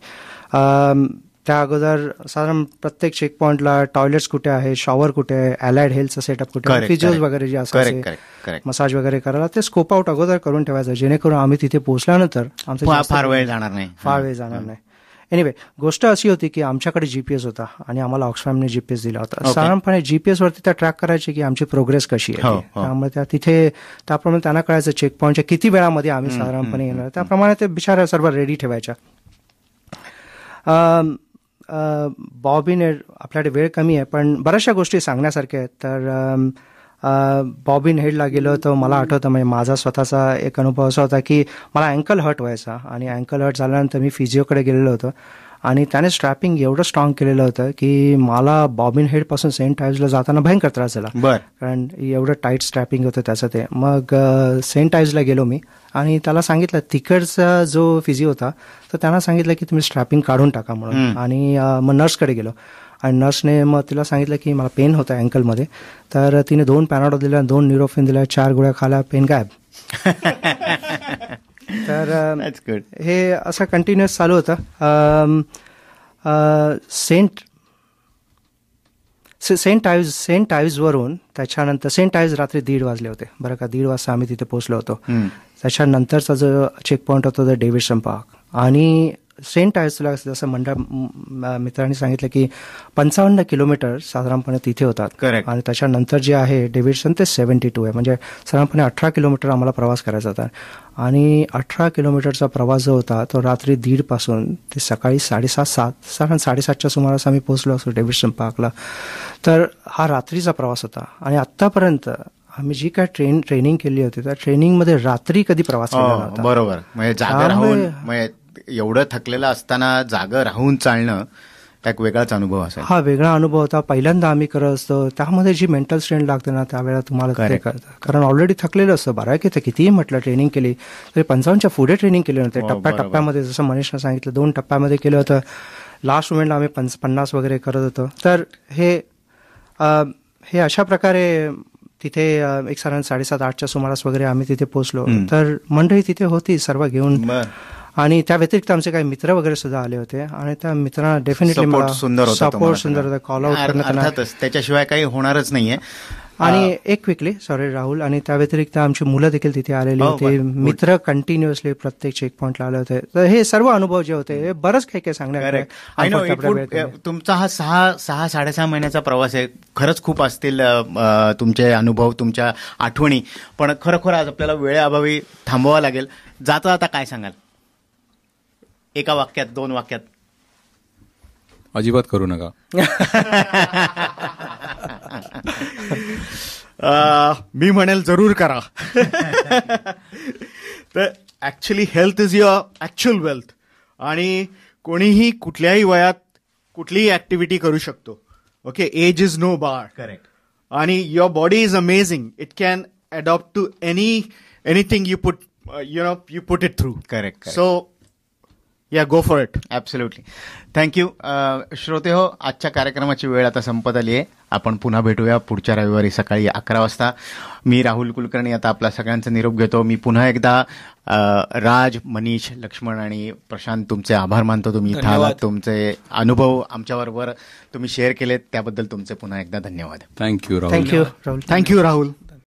त्या अगोदर साधारण प्रत्येक चेक पॉईंटला टॉयलेट्स कुठे आहे, शॉवर कुठे आहे, अलाइड हेल्थचा सेटअप कुठे आहे, फिजिओज वगैरे जे असायचे मसाज वगैरे करायला ते स्कोप आउट अगोदर करून ठेवायचं जेणेकरून आम्ही तिथे पोहोचल्यानंतर आमचं फार वेळ जाणार नाही. एनिवे गोष्ट अशी होती की आमच्याकडे जीपीएस होता आणि आम्हाला ऑक्सफॅमने जीपीएस दिला होता. साधारणपणे जीपीएस वरती त्या ट्रॅक करायची की आमची प्रोग्रेस कशी आहे. त्यामुळे त्या तिथे त्याप्रमाणे त्यांना कळायचं चेक पॉईंटच्या किती वेळामध्ये आम्ही साधारणपणे येणार. त्याप्रमाणे ते बिचारा सर्व रेडी ठेवायच्या. बॉबिनेड आपल्याकडे वेळ कमी आहे पण बऱ्याचशा गोष्टी सांगण्यासारख्या आहेत. तर बॉबिनेडला गेलो होतो. मला आठवतं म्हणजे माझा स्वतःचा एक अनुभव असा होता की मला अँकल हर्ट व्हायचा आणि अँकल हर्ट झाल्यानंतर मी फिजिओकडे गेलेलो होतो आणि त्याने स्ट्रॅपिंग एवढं स्ट्रॉंग केलेलं होतं की मला बॉबिनहेडपासून सेंट आयव्हजला जाताना भयंकर त्रास झाला. कारण एवढं टाईट स्ट्रॅपिंग होतं त्याचं ते. मग सेंट आयव्हजला गेलो मी आणि त्याला सांगितलं, तिकडचा जो फिजिओ होता तर त्यांना सांगितलं की तुम्ही स्ट्रॅपिंग काढून टाका म्हणून. आणि मग नर्सकडे गेलो आणि नर्सने मग तिला सांगितलं की मला पेन होता अँकलमध्ये. तर तिने 2 पॅनाडॉल दिल्या, 2 न्यूरोफिन दिल्या, 4 गोळ्या खाल्या, पेन गायब. तर हे असं कंटिन्युअस चालू होतं. सेंट आयव्हजवरून त्याच्यानंतर सेंट आयव्हज रात्री 1:30 वाजले होते बरं का. 1:30 वाजता आम्ही तिथे पोहोचलो होतो. त्याच्यानंतरचा जो चेक पॉईंट होता तो डेव्हिडसन पार्क. आणि सेंट आयव्हजला जसं मित्रांनी सांगितलं की 55 किलोमीटर साधारणपणे तिथे होतात आणि त्याच्यानंतर जे आहे डेव्हिडसन ते 72 आहे. म्हणजे साधारणपणे 18 किलोमीटर आम्हाला प्रवास करायचा होता. आणि 18 किलोमीटरचा प्रवास जो होता तो रात्री 1:30 पासून ते सकाळी 7:30च्या सुमारास आम्ही पोहोचलो असतो डेव्हिडसन पार्कला. तर हा रात्रीचा प्रवास होता आणि आत्तापर्यंत आम्ही जी काय ट्रेनिंग केली होती त्या ट्रेनिंगमध्ये रात्री कधी प्रवास केला नव्हता. बरोबर. म्हणजे जागा राहून एवढं थकलेलं असताना जागा राहून चालणं एक वेगळाच अनुभव असेल. हा वेगळा अनुभव होता. पहिल्यांदा आम्ही करत असतो त्यामध्ये जी मेंटल स्ट्रेन लागते ना त्यावेळेला तुम्हाला ते कळतं. कारण ऑलरेडी थकलेलं असतं. बरं की ते कितीही म्हटलं ट्रेनिंग केली तरी 55च्या पुढे ट्रेनिंग केली नव्हते. टप्प्याटप्प्यामध्ये जसं मनीषनं सांगितलं 2 टप्प्यामध्ये केलं होतं. लास्ट मोमेंटला आम्ही 50 वगैरे करत होतो. तर हे अशा प्रकारे तिथे एक साधारण 7:30-8च्या सुमारास वगैरे आम्ही तिथे पोहोचलो. तर मंडळी तिथे होती सर्व घेऊन आणि त्या व्यतिरिक्त आमचे काही मित्र वगैरे सुद्धा आले होते आणि त्या मित्रांना डेफिनेटली सपोर्ट सुंदर होता. कॉल आउट करणं त्याच्याशिवाय काही होणारच नाहीये. आणि एक क्विकली सॉरी राहुल, आणि त्या व्यतिरिक्त आमची मुलं देखील तिथे आलेली होती. मित्र कंटिन्युअसली प्रत्येक चेक पॉईंटला आले होते. तर हे सर्व अनुभव जे होते हे बरंच काही सांगण्यात. तुमचा हा 6-6.5 महिन्याचा प्रवास आहे. खरंच खूप असतील तुमचे अनुभव, तुमच्या आठवणी. पण खरोखर आज आपल्याला वेळेअभावी थांबवावं लागेल. जाता जाता काय सांगाल? 1 वाक्यात 2 वाक्यात? अजिबात करू नका. मी म्हणेल जरूर करा. तर actually health is your actual wealth. आणि कोणीही कुठल्याही वयात कुठलीही ऍक्टिव्हिटी करू शकतो. Okay, age is no bar. Correct. आणि your body is amazing. It can adopt to anything you put it through. Correct. So yeah, go for it. Absolutely. Thank you. श्रोते हो, आजच्या कार्यक्रमाची वेळ आता संपत आली आहे. आपण पुन्हा भेटूया पुढच्या रविवारी सकाळी 11 वाजता. मी राहुल कुलकर्णी आता आपला सगळ्यांचा निरोप घेतो. मी पुन्हा एकदा राज, मनीष, लक्ष्मण आणि प्रशांत तुमचे आभार मानतो. तुम्ही इथं आलात, तुमचे अनुभव आमच्याबरोबर तुम्ही शेअर केलेत त्याबद्दल तुमचे पुन्हा एकदा धन्यवाद. Thank you Rahul. Thank you Rahul. Thank you Rahul.